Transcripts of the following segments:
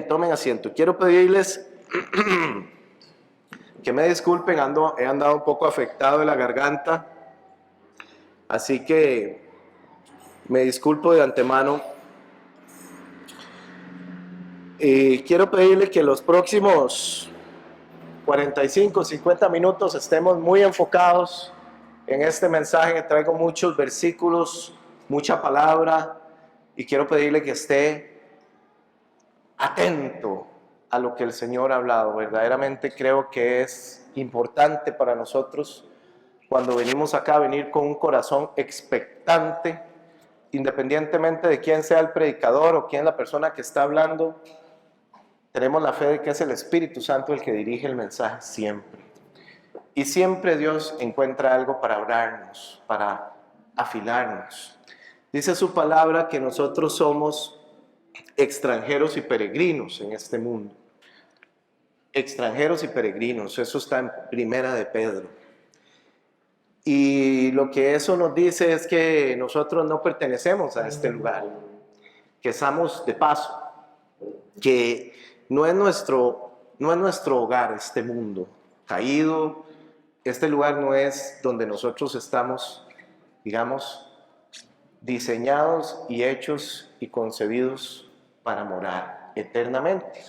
tomen asiento. Quiero pedirles que me disculpen, he andado un poco afectado de la garganta, así que me disculpo de antemano. Y quiero pedirle que los próximos 45, 50 minutos estemos muy enfocados en este mensaje. Traigo muchos versículos, mucha palabra, y quiero pedirle que esté atento a lo que el Señor ha hablado. Verdaderamente creo que es importante para nosotros cuando venimos acá, venir con un corazón expectante, independientemente de quién sea el predicador o quién es la persona que está hablando. Tenemos la fe de que es el Espíritu Santo el que dirige el mensaje siempre. Y siempre Dios encuentra algo para hablarnos, para afilarnos. Dice su palabra que nosotros somos extranjeros y peregrinos en este mundo. Extranjeros y peregrinos, eso está en Primera de Pedro. Y lo que eso nos dice es que nosotros no pertenecemos a este lugar, que estamos de paso, que no es nuestro hogar este mundo caído. Este lugar no es donde nosotros estamos, digamos, diseñados y hechos y concebidos para morar eternamente.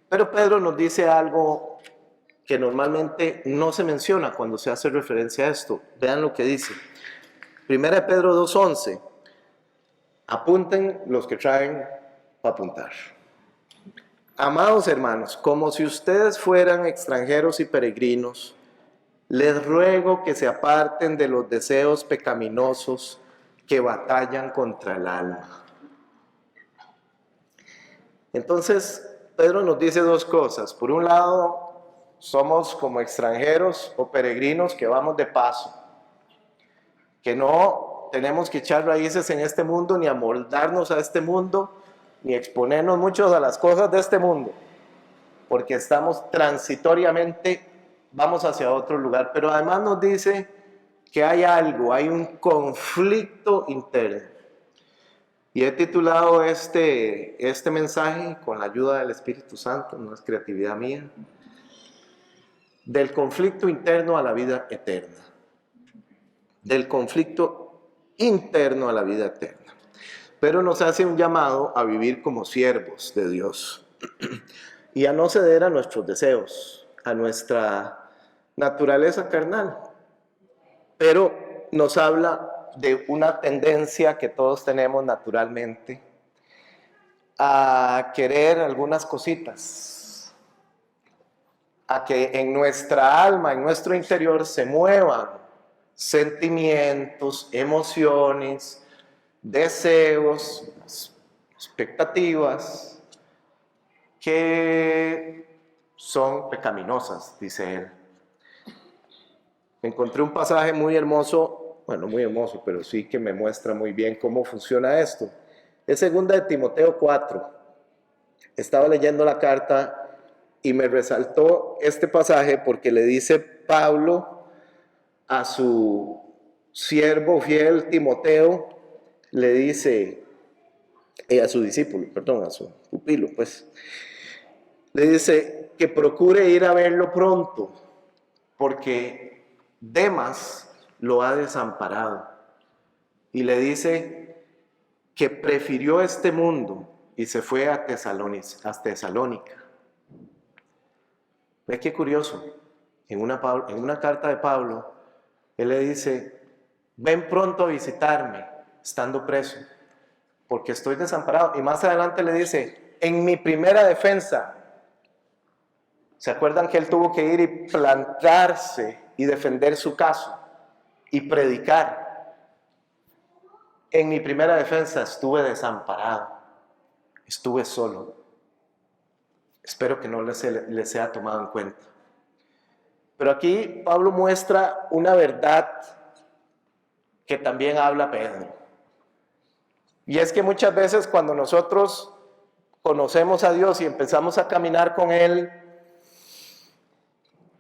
Pero Pedro nos dice algo que normalmente no se menciona cuando se hace referencia a esto. Vean lo que dice. 1 Pedro 2:11. Apunten los que traen para apuntar. Amados hermanos, como si ustedes fueran extranjeros y peregrinos, les ruego que se aparten de los deseos pecaminosos que batallan contra el alma. Entonces, Pedro nos dice dos cosas. Por un lado, somos como extranjeros o peregrinos que vamos de paso, que no tenemos que echar raíces en este mundo, ni amoldarnos a este mundo, ni exponernos mucho a las cosas de este mundo, porque estamos transitoriamente, vamos hacia otro lugar. Pero además nos dice que hay algo, hay un conflicto interno. Y he titulado este mensaje, con la ayuda del Espíritu Santo, no es creatividad mía, del conflicto interno a la vida eterna. Del conflicto interno a la vida eterna. Pero nos hace un llamado a vivir como siervos de Dios y a no ceder a nuestros deseos, a nuestra naturaleza carnal. Pero nos habla de una tendencia que todos tenemos naturalmente a querer algunas cositas, a que en nuestra alma, en nuestro interior se muevan sentimientos, emociones, deseos, expectativas que son pecaminosas, dice él. Encontré un pasaje muy hermoso, bueno, muy hermoso, pero sí que me muestra muy bien cómo funciona esto. Es 2 de Timoteo 4. Estaba leyendo la carta y me resaltó este pasaje porque le dice Pablo a su siervo fiel Timoteo, le dice, a su discípulo, perdón, a su pupilo, pues, le dice que procure ir a verlo pronto, porque Demas lo ha desamparado. Y le dice que prefirió este mundo y se fue a Tesalónica. Ve qué curioso, en una carta de Pablo, él le dice, ven pronto a visitarme, estando preso, porque estoy desamparado. Y más adelante le dice, en mi primera defensa. ¿Se acuerdan que él tuvo que ir y plantarse y defender su caso y predicar? En mi primera defensa estuve desamparado, estuve solo. Espero que no les sea tomado en cuenta. Pero aquí Pablo muestra una verdad que también habla Pedro. Y es que muchas veces cuando nosotros conocemos a Dios y empezamos a caminar con Él,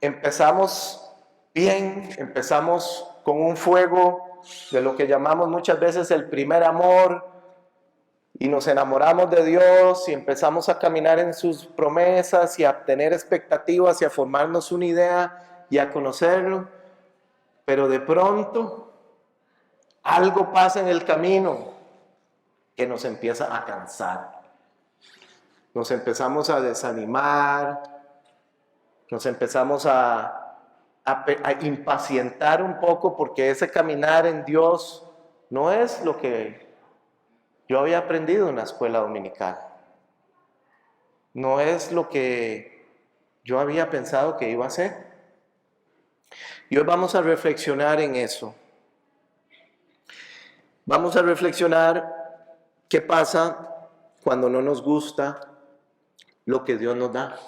empezamos bien, empezamos con un fuego de lo que llamamos muchas veces el primer amor, y nos enamoramos de Dios y empezamos a caminar en sus promesas y a tener expectativas y a formarnos una idea y a conocerlo, pero de pronto algo pasa en el camino que nos empieza a cansar. Nos empezamos a desanimar, nos empezamos a impacientar un poco porque ese caminar en Dios no es lo que yo había aprendido en la escuela dominical. No es lo que yo había pensado que iba a ser. Y hoy vamos a reflexionar en eso. Vamos a reflexionar qué pasa cuando no nos gusta lo que Dios nos da.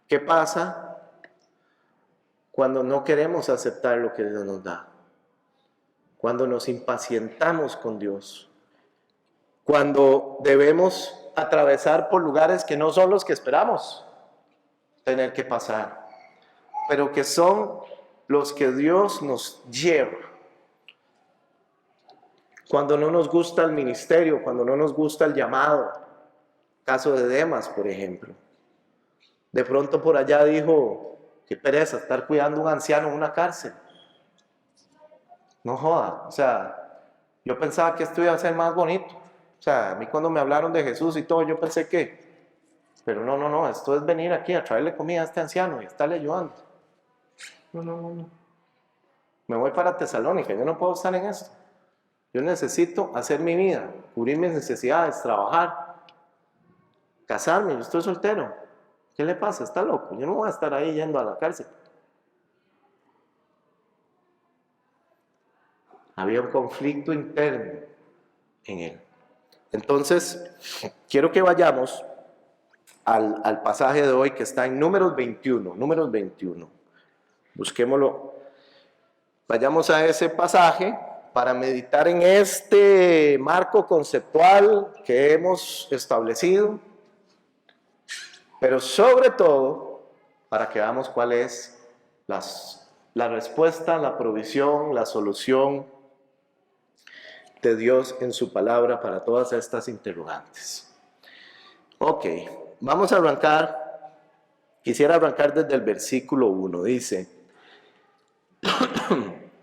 ¿Qué pasa cuando no queremos aceptar lo que Dios nos da? Cuando nos impacientamos con Dios. Cuando debemos atravesar por lugares que no son los que esperamos tener que pasar, pero que son los que Dios nos lleva. Cuando no nos gusta el ministerio, cuando no nos gusta el llamado, caso de Demas, por ejemplo. De pronto por allá dijo, qué pereza estar cuidando a un anciano en una cárcel. No joda, o sea, yo pensaba que esto iba a ser más bonito. O sea, a mí cuando me hablaron de Jesús y todo, yo pensé que, pero no, esto es venir aquí a traerle comida a este anciano y estarle ayudando. No. Me voy para Tesalónica, yo no puedo estar en esto. Yo necesito hacer mi vida, cubrir mis necesidades, trabajar, casarme, yo estoy soltero. ¿Qué le pasa? Está loco, yo no voy a estar ahí yendo a la cárcel. Había un conflicto interno en él. Entonces, quiero que vayamos al pasaje de hoy que está en Números 21. Busquémoslo. Vayamos a ese pasaje para meditar en este marco conceptual que hemos establecido, pero sobre todo para que veamos cuál es la respuesta, la provisión, la solución de Dios en su palabra para todas estas interrogantes. Ok, vamos a arrancar. Quisiera arrancar desde el versículo 1. Dice: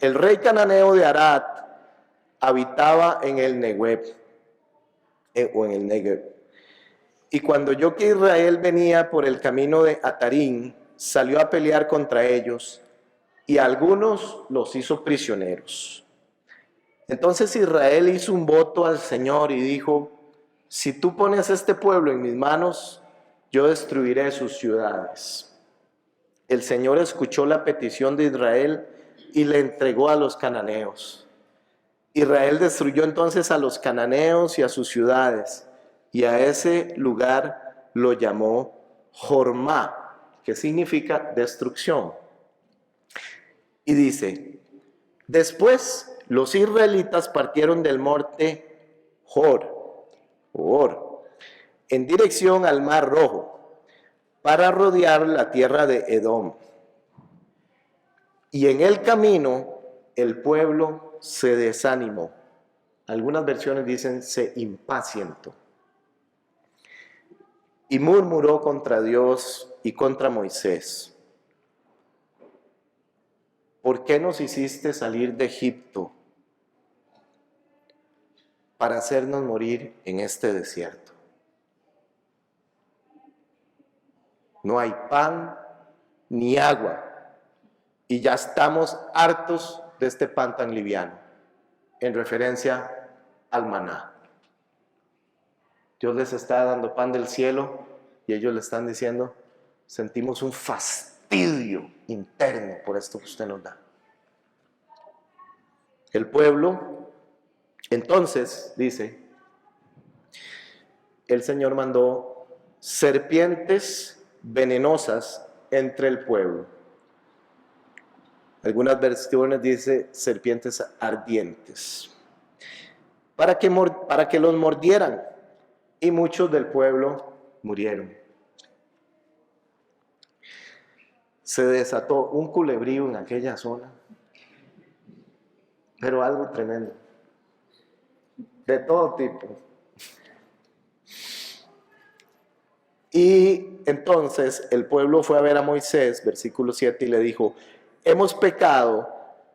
el rey cananeo de Arad habitaba en el Negev, y cuando oyó que Israel venía por el camino de Atarín, salió a pelear contra ellos, y a algunos los hizo prisioneros. Entonces Israel hizo un voto al Señor y dijo: si tú pones este pueblo en mis manos, yo destruiré sus ciudades. El Señor escuchó la petición de Israel y le entregó a los cananeos. Israel destruyó entonces a los cananeos y a sus ciudades, y a ese lugar lo llamó Jormá, que significa destrucción. Y dice: después los israelitas partieron del monte Hor, en dirección al Mar Rojo, para rodear la tierra de Edom. Y en el camino el pueblo se desanimó. Algunas versiones dicen se impacientó. Y murmuró contra Dios y contra Moisés: ¿por qué nos hiciste salir de Egipto para hacernos morir en este desierto? No hay pan ni agua, y ya estamos hartos de este pan tan liviano, en referencia al maná. Dios les está dando pan del cielo y ellos le están diciendo: sentimos un fastidio interno por esto que usted nos da. El pueblo, entonces, dice, el Señor mandó serpientes venenosas entre el pueblo. Algunas versiones dice serpientes ardientes, para que los mordieran, y muchos del pueblo murieron. Se desató un culebrío en aquella zona, pero algo tremendo. de todo tipo. Y entonces el pueblo fue a ver a Moisés, versículo 7, y le dijo: hemos pecado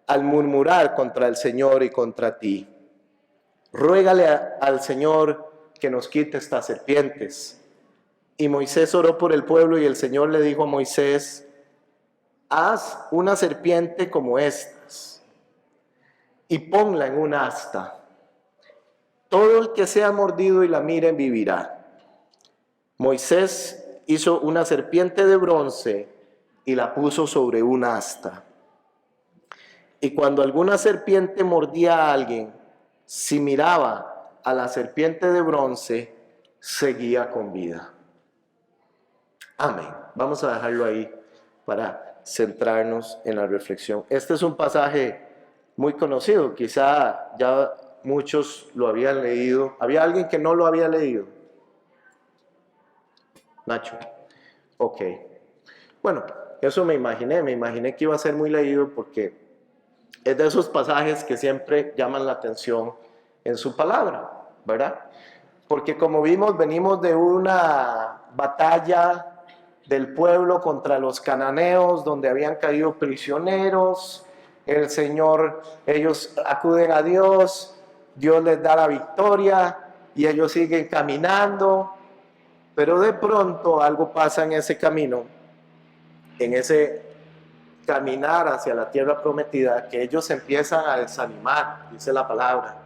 al murmurar contra el Señor y contra ti. Ruégale al Señor que nos quite estas serpientes. Y Moisés oró por el pueblo, y el Señor le dijo a Moisés: haz una serpiente como estas y ponla en una asta. Todo el que sea mordido y la mire vivirá. Moisés hizo una serpiente de bronce y la puso sobre una asta. Y cuando alguna serpiente mordía a alguien, si miraba a la serpiente de bronce, seguía con vida. Amén. Vamos a dejarlo ahí para centrarnos en la reflexión. Este es un pasaje muy conocido, quizá ya muchos lo habían leído. ¿Había alguien que no lo había leído? Nacho. Ok. Bueno, eso me imaginé que iba a ser muy leído porque es de esos pasajes que siempre llaman la atención en su palabra, ¿verdad? Porque como vimos, venimos de una batalla del pueblo contra los cananeos, donde habían caído prisioneros. El Señor, ellos acuden a Dios, Dios les da la victoria y ellos siguen caminando. Pero de pronto algo pasa en ese camino, en ese caminar hacia la tierra prometida, que ellos se empiezan a desanimar, dice la palabra.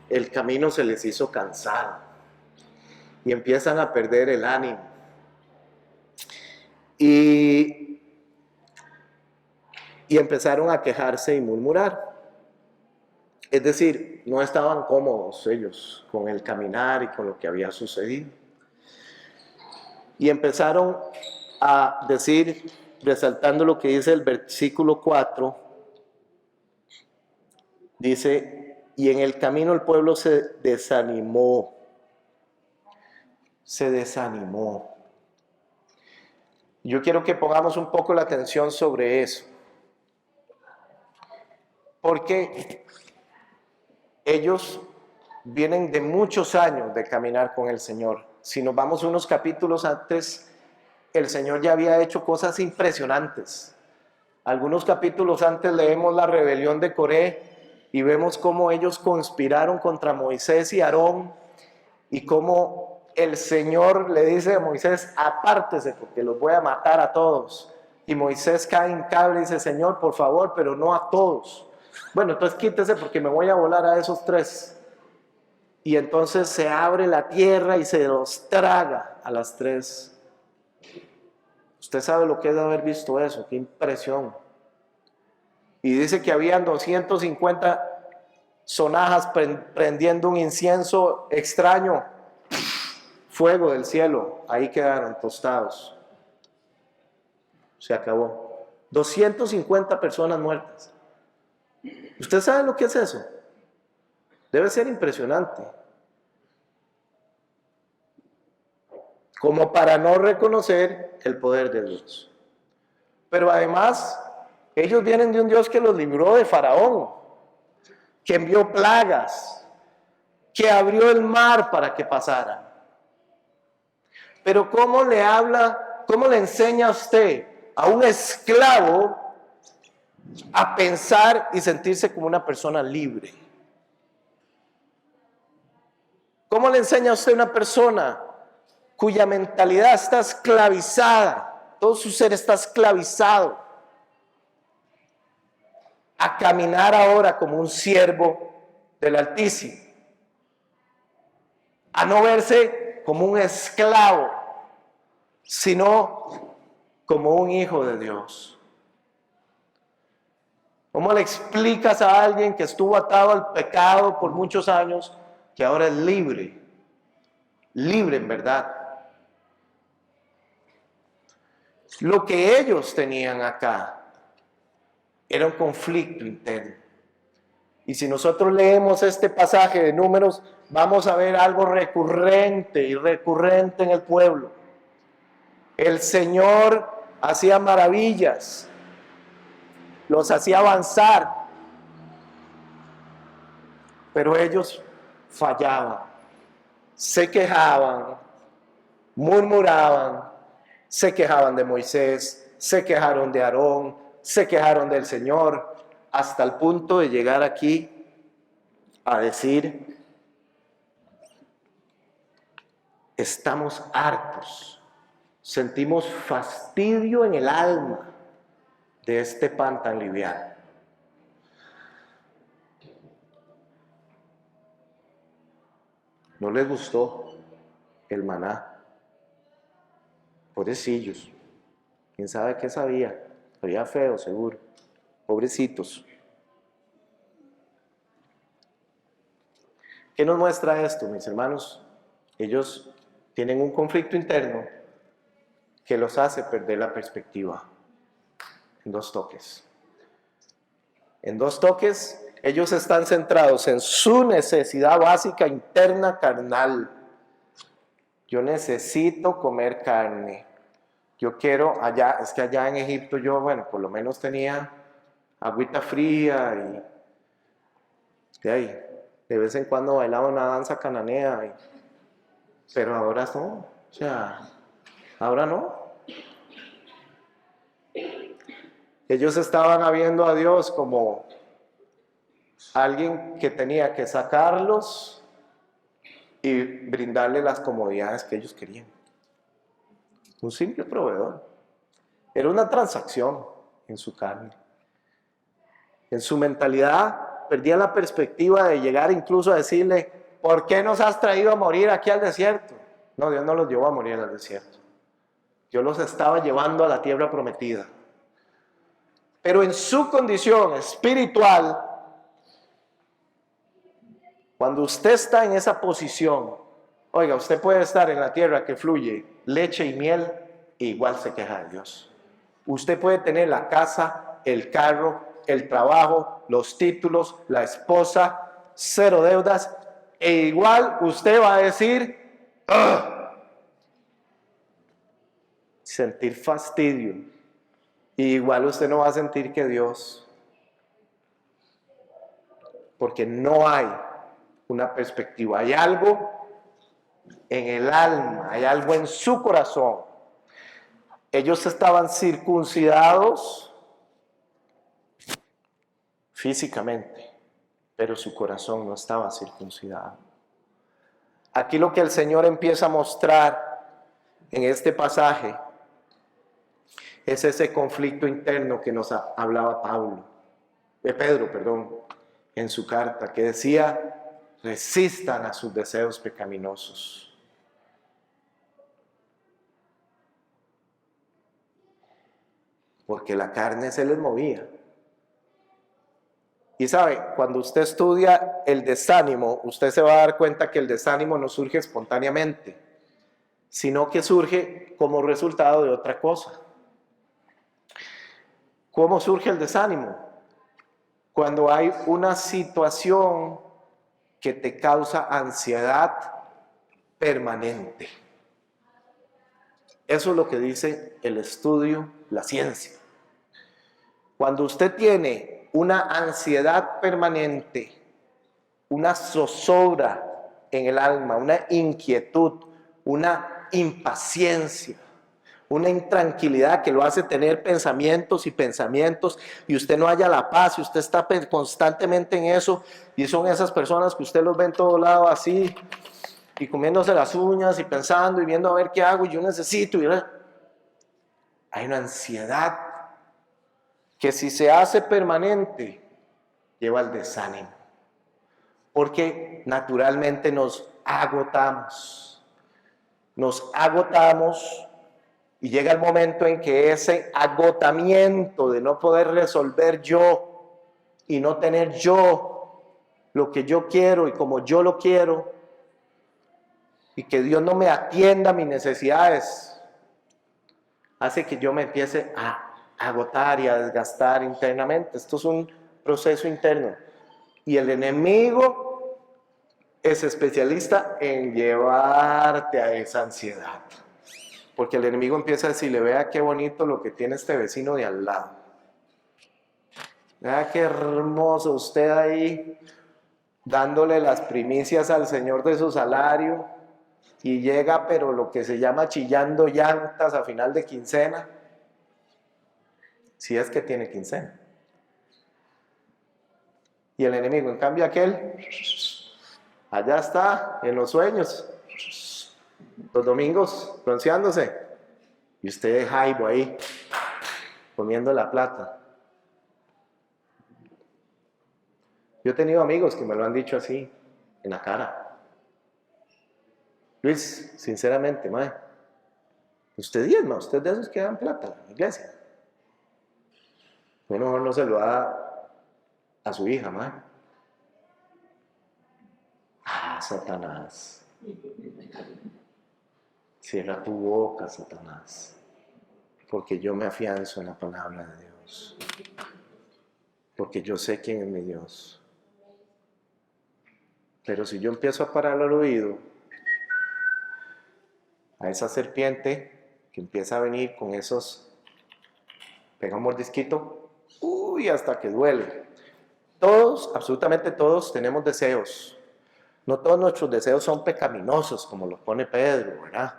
El camino se les hizo cansado y empiezan a perder el ánimo. Y empezaron a quejarse y murmurar. Es decir, no estaban cómodos ellos con el caminar y con lo que había sucedido. Y empezaron a decir, resaltando lo que dice el versículo 4, dice: y en el camino el pueblo se desanimó. Se desanimó. Yo quiero que pongamos un poco la atención sobre eso. Porque ellos vienen de muchos años de caminar con el Señor. Si nos vamos unos capítulos antes, el Señor ya había hecho cosas impresionantes. Algunos capítulos antes leemos la rebelión de Coré y vemos cómo ellos conspiraron contra Moisés y Aarón y cómo el Señor le dice a Moisés: apártese porque los voy a matar a todos. Y Moisés cae en cabra y dice: Señor, por favor, pero no a todos. Bueno, entonces quítese porque me voy a volar a esos tres. Y entonces se abre la tierra y se los traga a las tres. Usted sabe lo que es haber visto eso, qué impresión. Y dice que habían 250 sonajas prendiendo un incienso extraño. Fuego del cielo, ahí quedaron tostados. Se acabó. 250 personas muertas. ¿Usted sabe lo que es eso? Debe ser impresionante. Como para no reconocer el poder de Dios. Pero además, ellos vienen de un Dios que los libró de Faraón, que envió plagas, que abrió el mar para que pasaran. Pero ¿cómo le habla, cómo le enseña a usted a un esclavo a pensar y sentirse como una persona libre? ¿Cómo le enseña a usted a una persona cuya mentalidad está esclavizada, todo su ser está esclavizado, a caminar ahora como un siervo del Altísimo? A no verse como un esclavo, sino como un hijo de Dios. ¿Cómo le explicas a alguien que estuvo atado al pecado por muchos años que ahora es libre? Libre en verdad. Lo que ellos tenían acá era un conflicto interno. Y si nosotros leemos este pasaje de Números, vamos a ver algo recurrente y recurrente en el pueblo. El Señor hacía maravillas, los hacía avanzar, pero ellos fallaban, se quejaban, murmuraban, se quejaban de Moisés, se quejaron de Aarón, se quejaron del Señor, hasta el punto de llegar aquí a decir: estamos hartos, sentimos fastidio en el alma de este pan tan liviano. No les gustó el maná. Pobrecillos. ¿Quién sabe qué sabía? Sabía feo, seguro. Pobrecitos. ¿Qué nos muestra esto, mis hermanos? Ellos tienen un conflicto interno que los hace perder la perspectiva. En 2 toques. En 2 toques, ellos están centrados en su necesidad básica interna carnal. Yo necesito comer carne. Yo quiero, es que allá en Egipto yo, bueno, por lo menos tenía agüita fría y de vez en cuando bailaba una danza cananea. Pero ahora no, o sea, ahora no. Ellos estaban viendo a Dios como alguien que tenía que sacarlos y brindarle las comodidades que ellos querían. Un simple proveedor. Era una transacción en su carne. En su mentalidad perdía la perspectiva de llegar incluso a decirle: ¿por qué nos has traído a morir aquí al desierto? No, Dios no los llevó a morir al desierto. Dios los estaba llevando a la tierra prometida. Pero en su condición espiritual, cuando usted está en esa posición, oiga, usted puede estar en la tierra que fluye leche y miel e igual se queja de Dios. Usted puede tener la casa, el carro, el trabajo, los títulos, la esposa, 0 deudas, e igual usted va a decir: ¡ugh! Sentir fastidio. Y igual usted no va a sentir que Dios, porque no hay una perspectiva. Hay algo en el alma, hay algo en su corazón. Ellos estaban circuncidados físicamente, pero su corazón no estaba circuncidado. Aquí lo que el Señor empieza a mostrar en este pasaje es ese conflicto interno que nos hablaba Pedro, en su carta, que decía: resistan a sus deseos pecaminosos. Porque la carne se les movía. Y sabe, cuando usted estudia el desánimo, usted se va a dar cuenta que el desánimo no surge espontáneamente, sino que surge como resultado de otra cosa. ¿Cómo surge el desánimo? Cuando hay una situación que te causa ansiedad permanente. Eso es lo que dice el estudio, la ciencia. Cuando usted tiene una ansiedad permanente, una zozobra en el alma, una inquietud, una impaciencia, una intranquilidad que lo hace tener pensamientos y usted no halla la paz y usted está constantemente en eso, y son esas personas que usted los ve en todo lado así y comiéndose las uñas y pensando y viendo a ver qué hago y yo necesito. Hay una ansiedad que, si se hace permanente, lleva al desánimo, porque naturalmente nos agotamos y llega el momento en que ese agotamiento de no poder resolver yo y no tener yo lo que yo quiero y como yo lo quiero, y que Dios no me atienda a mis necesidades, hace que yo me empiece a agotar y a desgastar internamente. Esto es un proceso interno. Y el enemigo es especialista en llevarte a esa ansiedad. Porque el enemigo empieza a decirle: vea qué bonito lo que tiene este vecino de al lado. Vea qué hermoso usted ahí, dándole las primicias al Señor de su salario, y llega, pero lo que se llama chillando llantas a final de quincena, si es que tiene quincena. Y el enemigo, en cambio, aquel, allá está, en los sueños, los domingos, bronceándose, y usted de jaibo ahí, comiendo la plata. Yo he tenido amigos que me lo han dicho así, en la cara. Luis, sinceramente, mae, usted diezma, usted de esos que dan plata en la iglesia. Mejor no se lo da a su hija, mae. Ah, Satanás. Cierra tu boca, Satanás. Porque yo me afianzo en la palabra de Dios. Porque yo sé quién es mi Dios. Pero si yo empiezo a pararle al oído a esa serpiente que empieza a venir con esos, pega un mordisquito, uy, hasta que duele. Todos, absolutamente todos, tenemos deseos. No todos nuestros deseos son pecaminosos, como lo pone Pedro, ¿verdad?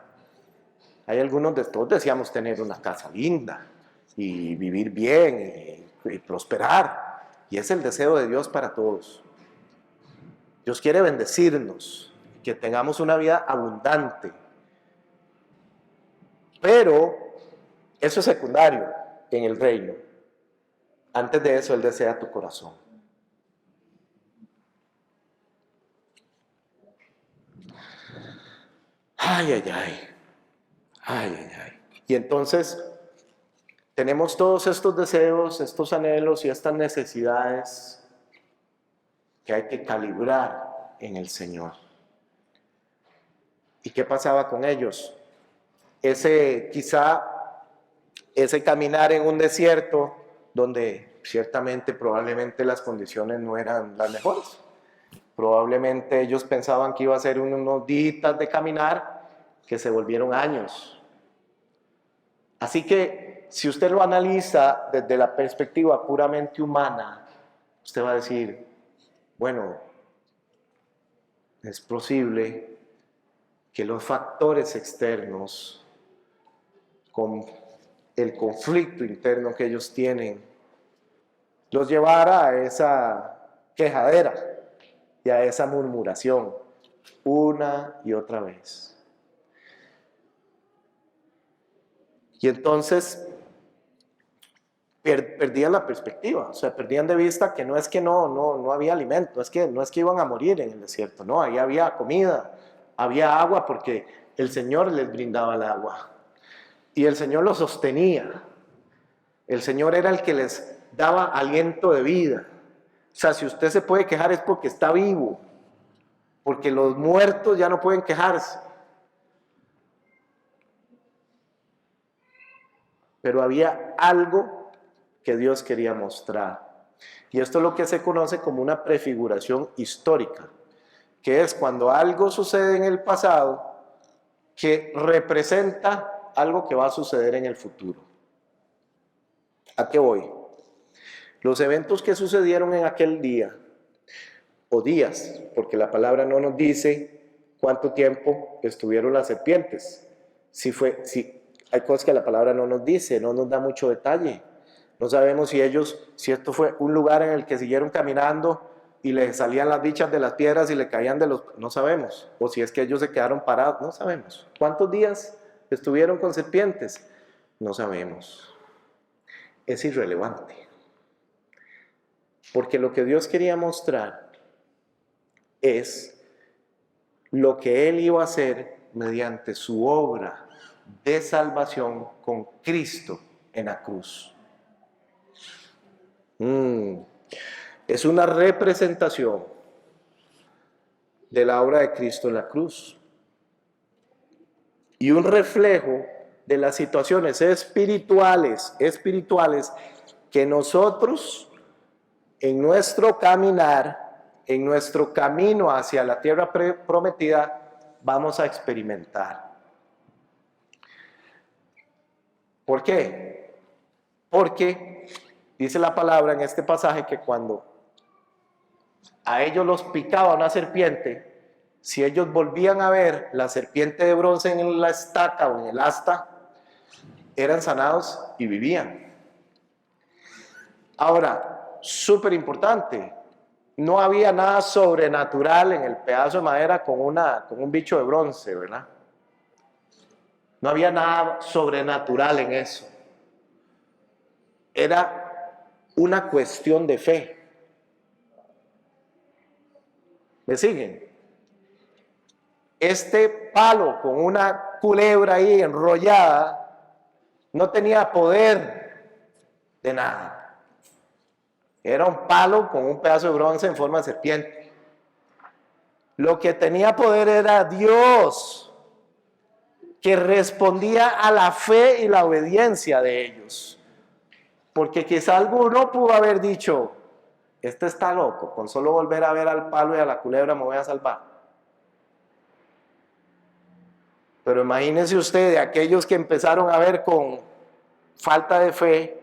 Hay algunos de todos deseamos tener una casa linda y vivir bien y prosperar. Y es el deseo de Dios para todos. Dios quiere bendecirnos, que tengamos una vida abundante. Pero eso es secundario en el reino. Antes de eso, Él desea tu corazón. Ay, ay, ay. Ay, ay, ay. Y entonces tenemos todos estos deseos, estos anhelos y estas necesidades que hay que calibrar en el Señor. ¿Y qué pasaba con ellos? Quizá ese caminar en un desierto donde ciertamente probablemente las condiciones no eran las mejores. Probablemente ellos pensaban que iba a ser unos días de caminar que se volvieron años. Así que si usted lo analiza desde la perspectiva puramente humana, usted va a decir, bueno, es posible que los factores externos, con el conflicto interno que ellos tienen, los llevara a esa quejadera y a esa murmuración una y otra vez. Y entonces perdían la perspectiva, o sea, perdían de vista que no es que no había alimento, no es que iban a morir en el desierto, no, ahí había comida, había agua porque el Señor les brindaba el agua y el Señor los sostenía. El Señor era el que les daba aliento de vida. O sea, si usted se puede quejar es porque está vivo, porque los muertos ya no pueden quejarse. Pero había algo que Dios quería mostrar. Y esto es lo que se conoce como una prefiguración histórica, que es cuando algo sucede en el pasado que representa algo que va a suceder en el futuro. ¿A qué voy? Los eventos que sucedieron en aquel día, o días, porque la palabra no nos dice cuánto tiempo estuvieron las serpientes. Si hay cosas que la palabra no nos dice, no nos da mucho detalle. No sabemos si esto fue un lugar en el que siguieron caminando y les salían las bichas de las piedras y le caían no sabemos. O si es que ellos se quedaron parados, no sabemos. ¿Cuántos días estuvieron con serpientes? No sabemos. Es irrelevante. Porque lo que Dios quería mostrar es lo que Él iba a hacer mediante su obra de salvación con Cristo en la cruz. Es una representación de la obra de Cristo en la cruz y un reflejo de las situaciones espirituales que nosotros en nuestro caminar, en nuestro camino hacia la tierra prometida, vamos a experimentar. ¿Por qué? Porque dice la palabra en este pasaje que cuando a ellos los picaba una serpiente, si ellos volvían a ver la serpiente de bronce en la estaca o en el asta, eran sanados y vivían. Ahora, súper importante, no había nada sobrenatural en el pedazo de madera con un bicho de bronce, ¿verdad? No había nada sobrenatural en eso. Era una cuestión de fe. ¿Me siguen? Este palo con una culebra ahí enrollada no tenía poder de nada. Era un palo con un pedazo de bronce en forma de serpiente. Lo que tenía poder era Dios, que respondía a la fe y la obediencia de ellos. Porque quizá alguno pudo haber dicho, este está loco, con solo volver a ver al palo y a la culebra me voy a salvar. Pero imagínense usted de aquellos que empezaron a ver con falta de fe,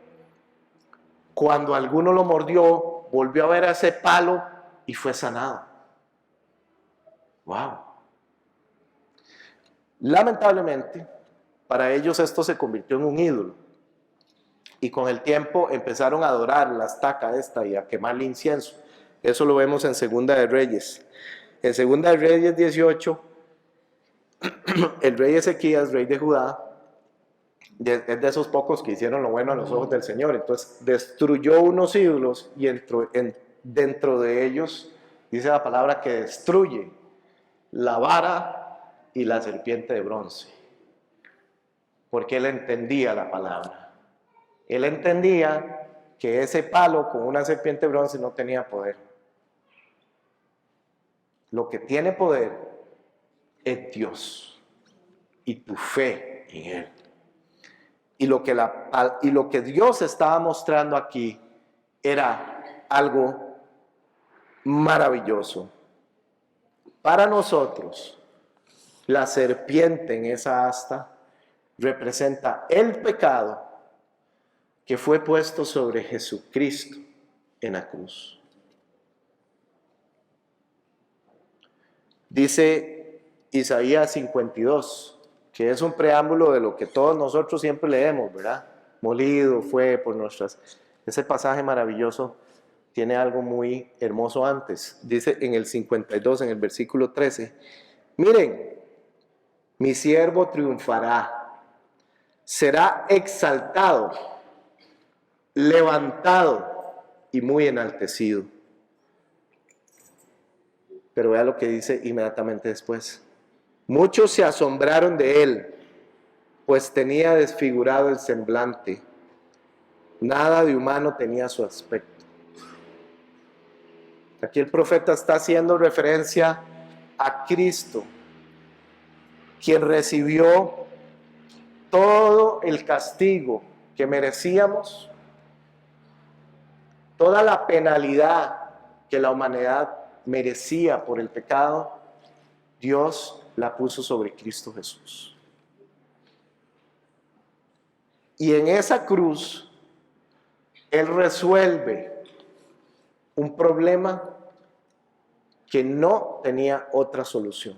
cuando alguno lo mordió, volvió a ver a ese palo y fue sanado. ¡Wow! Lamentablemente, para ellos esto se convirtió en un ídolo. Y con el tiempo empezaron a adorar la estaca esta y a quemarle incienso. Eso lo vemos en Segunda de Reyes. En Segunda de Reyes 18, el rey Ezequías, rey de Judá, es de esos pocos que hicieron lo bueno a los ojos del Señor. Entonces destruyó unos ídolos y dentro de ellos dice la palabra que destruye la vara y la serpiente de bronce. Porque él entendía la palabra. Él entendía que ese palo con una serpiente de bronce no tenía poder. Lo que tiene poder es Dios y tu fe en Él. Y lo que Dios estaba mostrando aquí era algo maravilloso. Para nosotros, la serpiente en esa asta representa el pecado que fue puesto sobre Jesucristo en la cruz. Dice Isaías 52, que es un preámbulo de lo que todos nosotros siempre leemos, ¿verdad? Molido fue por nuestras... Ese pasaje maravilloso tiene algo muy hermoso antes. Dice en el 52, en el versículo 13, miren, mi siervo triunfará, será exaltado, levantado y muy enaltecido. Pero vea lo que dice inmediatamente después. Muchos se asombraron de él, pues tenía desfigurado el semblante. Nada de humano tenía su aspecto. Aquí el profeta está haciendo referencia a Cristo, quien recibió todo el castigo que merecíamos, toda la penalidad que la humanidad merecía por el pecado, Dios la puso sobre Cristo Jesús. Y en esa cruz, Él resuelve un problema que no tenía otra solución.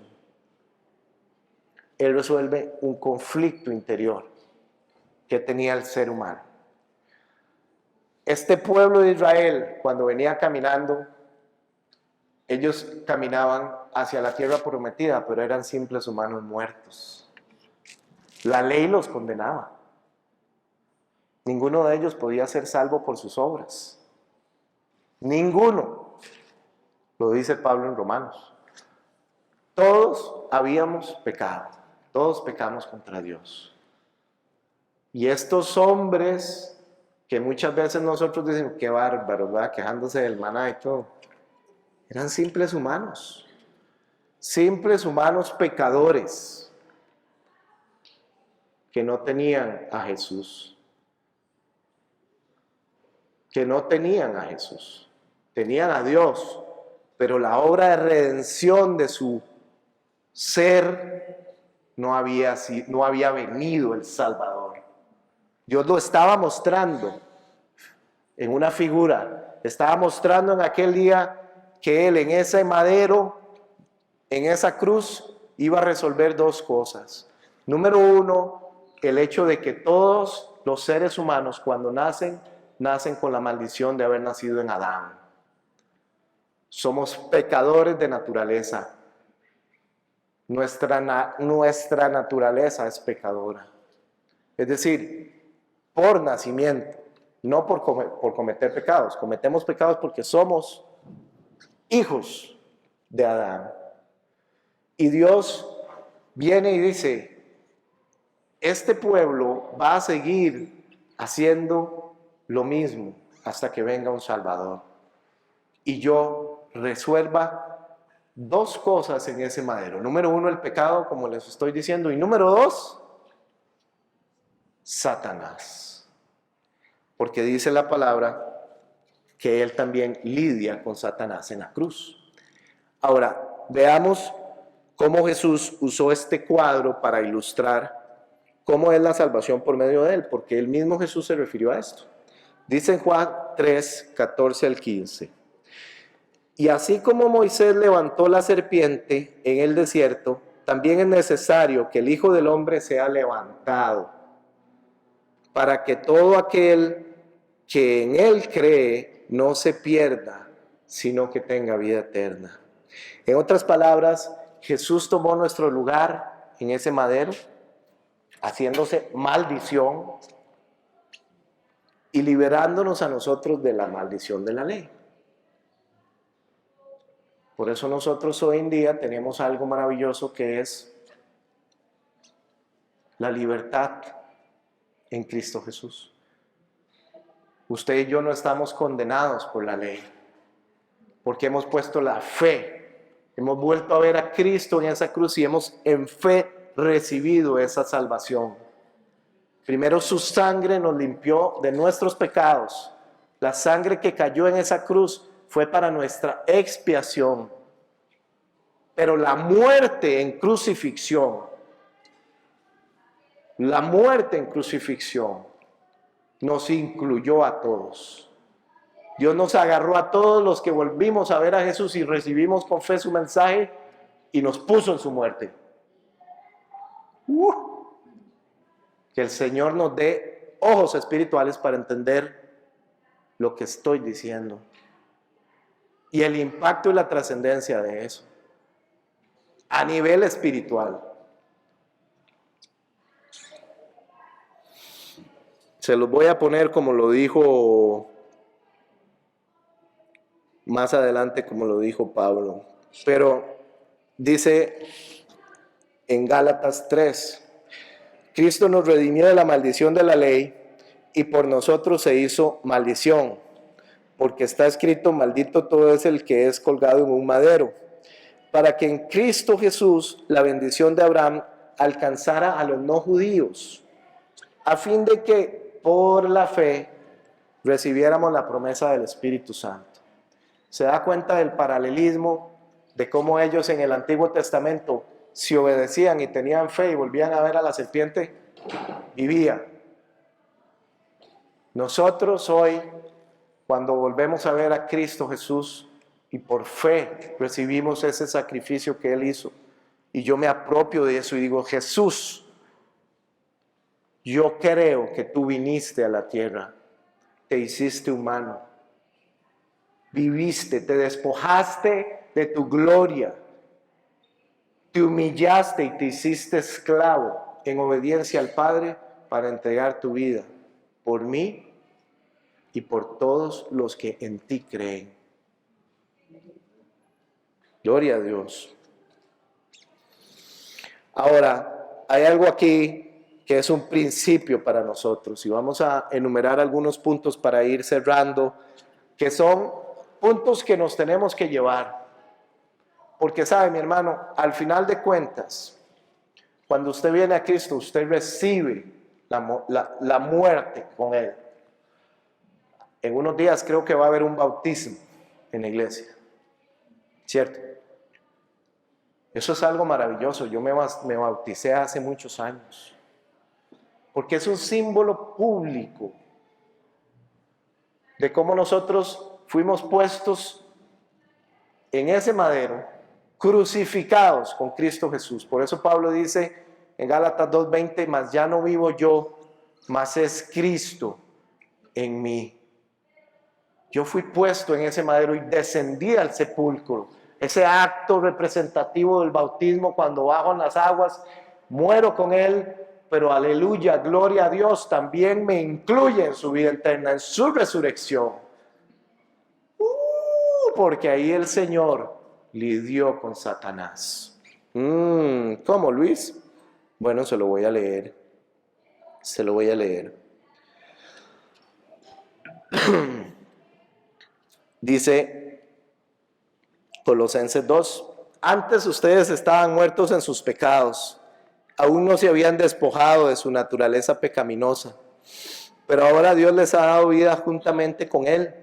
Él resuelve un conflicto interior que tenía el ser humano. Este pueblo de Israel, cuando venía caminando, ellos caminaban hacia la tierra prometida, pero eran simples humanos muertos. La ley los condenaba. Ninguno de ellos podía ser salvo por sus obras. Ninguno. Lo dice Pablo en Romanos. Todos habíamos pecado. Todos pecamos contra Dios. Y estos hombres, que muchas veces nosotros decimos, qué bárbaros, ¿verdad? Quejándose del maná y todo. Eran simples humanos pecadores, que no tenían a Jesús. Tenían a Dios, pero la obra de redención de su ser no había venido el Salvador. Dios lo estaba mostrando en una figura, estaba mostrando en aquel día que Él en ese madero, en esa cruz, iba a resolver dos cosas. Número uno, el hecho de que todos los seres humanos cuando nacen con la maldición de haber nacido en Adán. Somos pecadores de naturaleza. Nuestra naturaleza es pecadora. Es decir, por nacimiento, no por cometer pecados. Cometemos pecados porque somos hijos de Adán. Y Dios viene y dice, este pueblo va a seguir haciendo lo mismo hasta que venga un Salvador. Y yo resuelva dos cosas en ese madero. Número uno, el pecado, como les estoy diciendo. Y número dos, Satanás. Porque dice la palabra que él también lidia con Satanás en la cruz. Ahora, veamos cómo Jesús usó este cuadro para ilustrar cómo es la salvación por medio de él, porque el mismo Jesús se refirió a esto. Dice en Juan 3, 14 al 15. Y así como Moisés levantó la serpiente en el desierto, también es necesario que el Hijo del Hombre sea levantado, para que todo aquel que en él cree no se pierda, sino que tenga vida eterna. En otras palabras, Jesús tomó nuestro lugar en ese madero, haciéndose maldición y liberándonos a nosotros de la maldición de la ley. Por eso nosotros hoy en día tenemos algo maravilloso que es la libertad en Cristo Jesús. Usted y yo no estamos condenados por la ley, porque hemos puesto la fe, hemos vuelto a ver a Cristo en esa cruz y hemos en fe recibido esa salvación. Primero su sangre nos limpió de nuestros pecados. La sangre que cayó en esa cruz fue para nuestra expiación. Pero la muerte en crucifixión, nos incluyó a todos. Dios nos agarró a todos los que volvimos a ver a Jesús y recibimos con fe su mensaje y nos puso en su muerte. Que el Señor nos dé ojos espirituales para entender lo que estoy diciendo y el impacto y la trascendencia de eso a nivel espiritual. Se los voy a poner como lo dijo más adelante, como lo dijo Pablo. Pero dice en Gálatas 3, Cristo nos redimió de la maldición de la ley y por nosotros se hizo maldición, porque está escrito, maldito todo es el que es colgado en un madero, para que en Cristo Jesús la bendición de Abraham alcanzara a los no judíos, a fin de que por la fe recibiéramos la promesa del Espíritu Santo. ¿Se da cuenta del paralelismo de cómo ellos en el Antiguo Testamento, si obedecían y tenían fe y volvían a ver a la serpiente, vivían? Nosotros hoy, cuando volvemos a ver a Cristo Jesús y por fe recibimos ese sacrificio que Él hizo, y yo me apropio de eso y digo, Jesús, yo creo que tú viniste a la tierra, te hiciste humano, viviste, te despojaste de tu gloria, te humillaste y te hiciste esclavo en obediencia al Padre para entregar tu vida por mí y por todos los que en ti creen. Gloria a Dios. Ahora, hay algo aquí que es un principio para nosotros y vamos a enumerar algunos puntos para ir cerrando, que son puntos que nos tenemos que llevar. Porque sabe, mi hermano, al final de cuentas, cuando usted viene a Cristo, usted recibe la muerte con Él. En unos días creo que va a haber un bautismo en la iglesia, ¿cierto? Eso es algo maravilloso. Yo me bauticé hace muchos años, porque es un símbolo público de cómo nosotros fuimos puestos en ese madero, crucificados con Cristo Jesús. Por eso Pablo dice en Gálatas 2:20, mas ya no vivo yo, mas es Cristo en mí. Yo fui puesto en ese madero y descendí al sepulcro. Ese acto representativo del bautismo, cuando bajo en las aguas, muero con Él, pero aleluya, gloria a Dios, también me incluye en su vida eterna, en su resurrección. Porque ahí el Señor lidió con Satanás. ¿Cómo, Luis? Bueno, se lo voy a leer. Se lo voy a leer. Dice Colosenses 2, antes ustedes estaban muertos en sus pecados, aún no se habían despojado de su naturaleza pecaminosa, pero ahora Dios les ha dado vida juntamente con Él,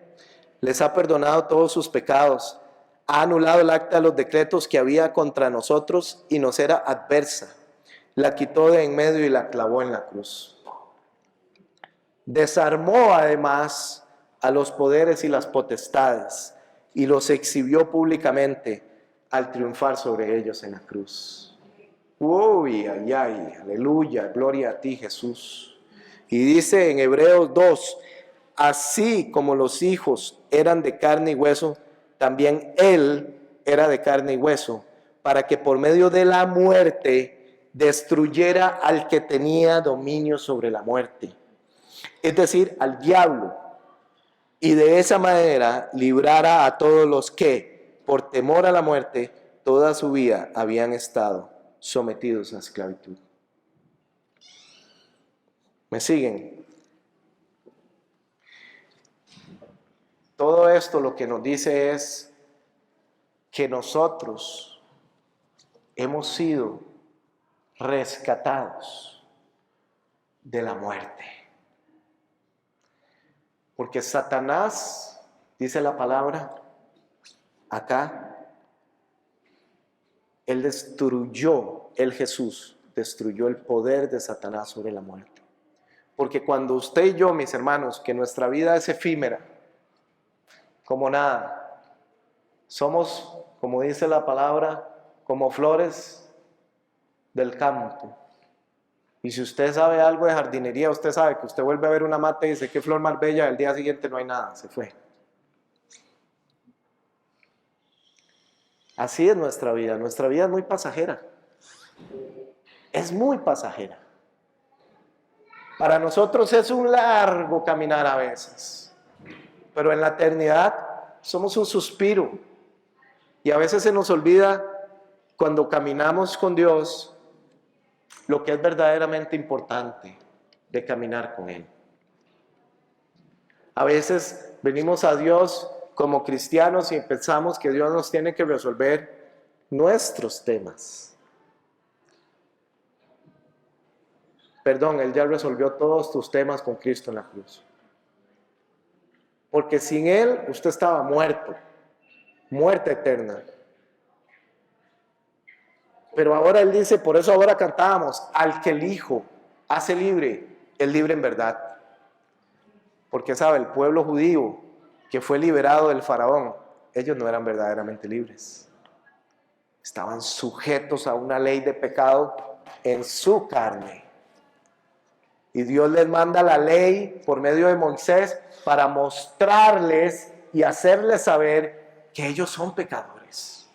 les ha perdonado todos sus pecados, ha anulado el acta de los decretos que había contra nosotros y nos era adversa, la quitó de en medio y la clavó en la cruz. Desarmó además a los poderes y las potestades y los exhibió públicamente al triunfar sobre ellos en la cruz. Uy, ay, ay, aleluya, gloria a ti, Jesús. Y dice en Hebreos 2, así como los hijos eran de carne y hueso, también Él era de carne y hueso, para que por medio de la muerte destruyera al que tenía dominio sobre la muerte, es decir, al diablo, y de esa manera librara a todos los que, por temor a la muerte, toda su vida habían estado sometidos a esclavitud. ¿Me siguen? Todo esto lo que nos dice es que nosotros hemos sido rescatados de la muerte. Porque Satanás, dice la palabra acá, él destruyó, Jesús destruyó el poder de Satanás sobre la muerte. Porque cuando usted y yo, mis hermanos, que nuestra vida es efímera, como nada, somos, como dice la palabra, como flores del campo. Y si usted sabe algo de jardinería, usted sabe que usted vuelve a ver una mata y dice, qué flor más bella, el día siguiente no hay nada, se fue. Así es nuestra vida es muy pasajera. Es muy pasajera. Para nosotros es un largo caminar a veces, pero en la eternidad somos un suspiro. Y a veces se nos olvida cuando caminamos con Dios lo que es verdaderamente importante de caminar con Él. A veces venimos a Dios como cristianos y pensamos que Dios nos tiene que resolver nuestros temas. Perdón, Él ya resolvió todos tus temas con Cristo en la cruz. Porque sin Él usted estaba muerto, muerte eterna. Pero ahora Él dice, por eso ahora cantábamos, al que el Hijo hace libre, es libre en verdad. Porque sabe, el pueblo judío que fue liberado del faraón, ellos no eran verdaderamente libres. Estaban sujetos a una ley de pecado en su carne. Y Dios les manda la ley por medio de Moisés para mostrarles y hacerles saber que ellos son pecadores.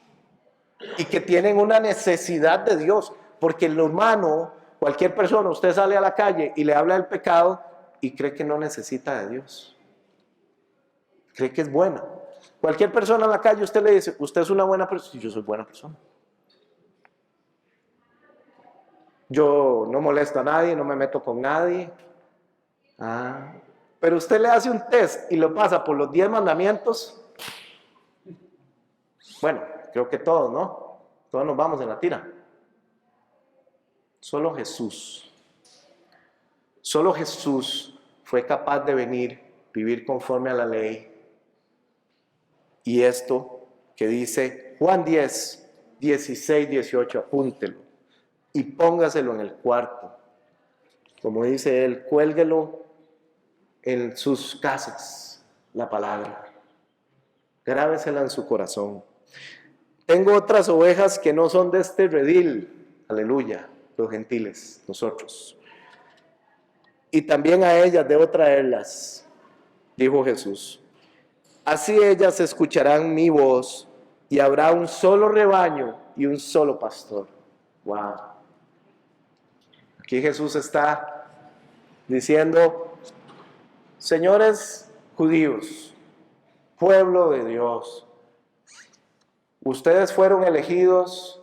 Y que tienen una necesidad de Dios. Porque el humano, cualquier persona, usted sale a la calle y le habla del pecado y cree que no necesita de Dios. Cree que es buena. Cualquier persona en la calle usted le dice, usted es una buena persona. Yo soy buena persona. Yo no molesto a nadie, no me meto con nadie. Pero usted le hace un test y lo pasa por los 10 mandamientos. Bueno, creo que todos, ¿no? Todos nos vamos en la tira. Solo Jesús fue capaz de venir, vivir conforme a la ley. Y esto que dice Juan 10, 16, 18, apúntelo y póngaselo en el cuarto. Como dice él, cuélguelo en sus casas, la palabra. Grábesela en su corazón. Tengo otras ovejas que no son de este redil. Aleluya, los gentiles, nosotros. Y también a ellas debo traerlas, dijo Jesús. Así ellas escucharán mi voz y habrá un solo rebaño y un solo pastor. Wow. Aquí Jesús está diciendo, señores judíos, pueblo de Dios, ustedes fueron elegidos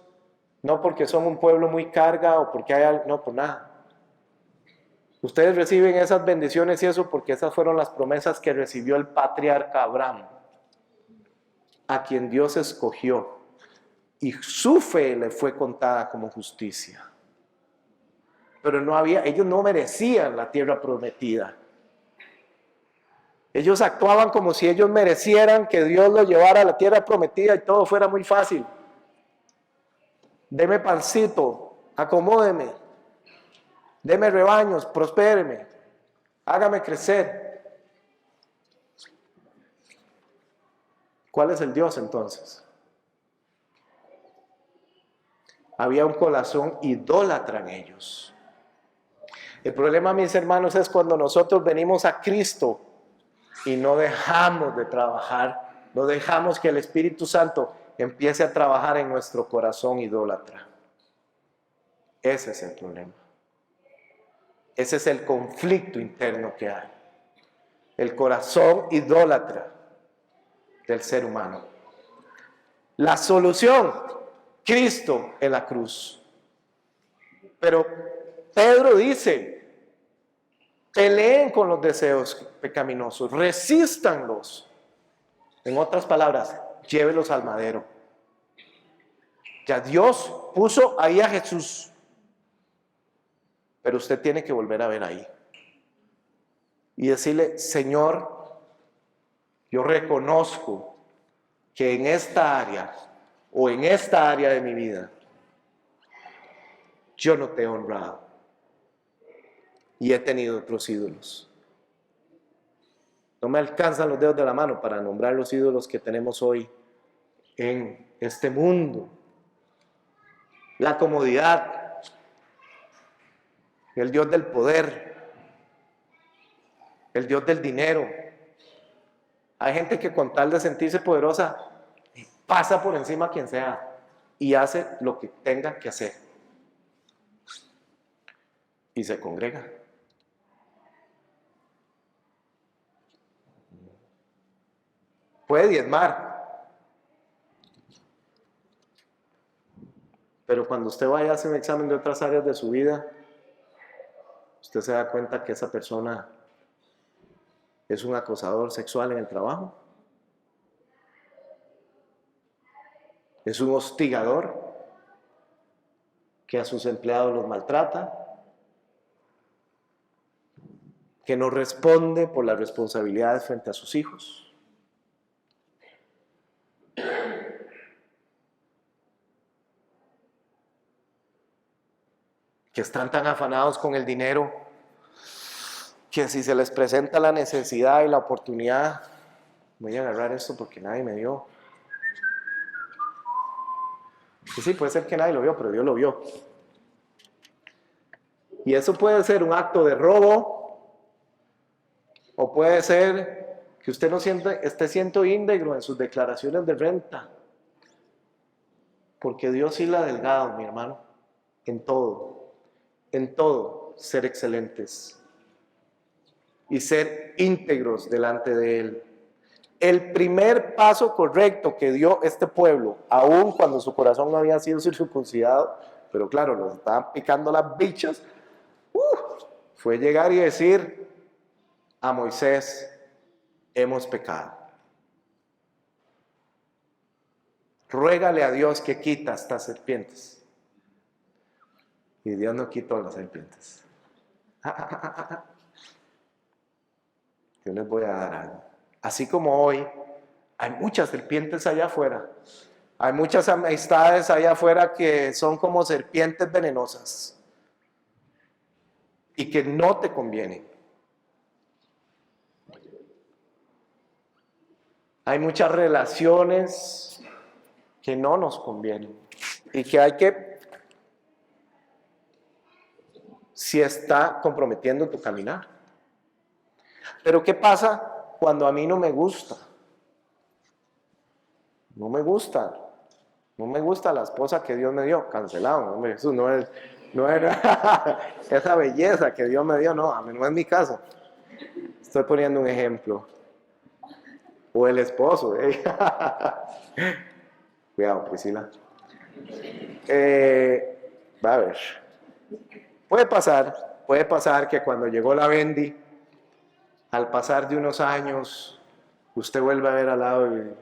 no porque son un pueblo muy carga o porque hay algo, no, por nada. Ustedes reciben esas bendiciones y eso porque esas fueron las promesas que recibió el patriarca Abraham, a quien Dios escogió, y su fe le fue contada como justicia. Pero ellos no merecían la tierra prometida. Ellos actuaban como si ellos merecieran que Dios los llevara a la tierra prometida y todo fuera muy fácil. Deme pancito, acomódeme, deme rebaños, prospéreme, hágame crecer. ¿Cuál es el Dios entonces? Había un corazón idólatra en ellos. El problema, mis hermanos, es cuando nosotros venimos a Cristo y no dejamos de trabajar, no dejamos que el Espíritu Santo empiece a trabajar en nuestro corazón idólatra. Ese es el problema. Ese es el conflicto interno que hay. El corazón idólatra del ser humano. La solución, Cristo en la cruz. Pero Pedro dice, peleen con los deseos pecaminosos, resístanlos. En otras palabras, llévelos al madero. Ya Dios puso ahí a Jesús, pero usted tiene que volver a ver ahí y decirle, Señor, yo reconozco que en esta área o en esta área de mi vida yo no te he honrado y he tenido otros ídolos. No me alcanzan los dedos de la mano para nombrar los ídolos que tenemos hoy en este mundo. La comodidad, el Dios del poder, el Dios del dinero. Hay gente que con tal de sentirse poderosa pasa por encima a quien sea y hace lo que tenga que hacer y se congrega. Puede diezmar, pero cuando usted vaya a hacer un examen de otras áreas de su vida, usted se da cuenta que esa persona es un acosador sexual en el trabajo, es un hostigador que a sus empleados los maltrata, que no responde por las responsabilidades frente a sus hijos. Que están tan afanados con el dinero que si se les presenta la necesidad y la oportunidad, voy a agarrar esto porque nadie me dio. Y sí, puede ser que nadie lo vio, pero Dios lo vio. Y eso puede ser un acto de robo, o puede ser que usted no esté siendo íntegro en sus declaraciones de renta. Porque Dios hila delgado, mi hermano, en todo, ser excelentes y ser íntegros delante de Él. El primer paso correcto que dio este pueblo, aun cuando su corazón no había sido circuncidado, pero claro, los estaban picando las bichas, fue llegar y decir a Moisés, hemos pecado. Ruégale a Dios que quita estas serpientes. Y Dios no quitó las serpientes. Yo les voy a dar algo. Así como hoy hay muchas serpientes allá afuera. Hay muchas amistades allá afuera que son como serpientes venenosas y que no te convienen. Hay muchas relaciones que no nos convienen y que hay que, si está comprometiendo tu caminar. Pero ¿qué pasa cuando a mí no me gusta? No me gusta. No me gusta la esposa que Dios me dio. Cancelado, hombre, eso no es esa belleza que Dios me dio, no, a mí no es mi caso. Estoy poniendo un ejemplo. O el esposo, Cuidado, Priscila. Va a ver. Puede pasar que cuando llegó la Bendy, al pasar de unos años, usted vuelve a ver al lado y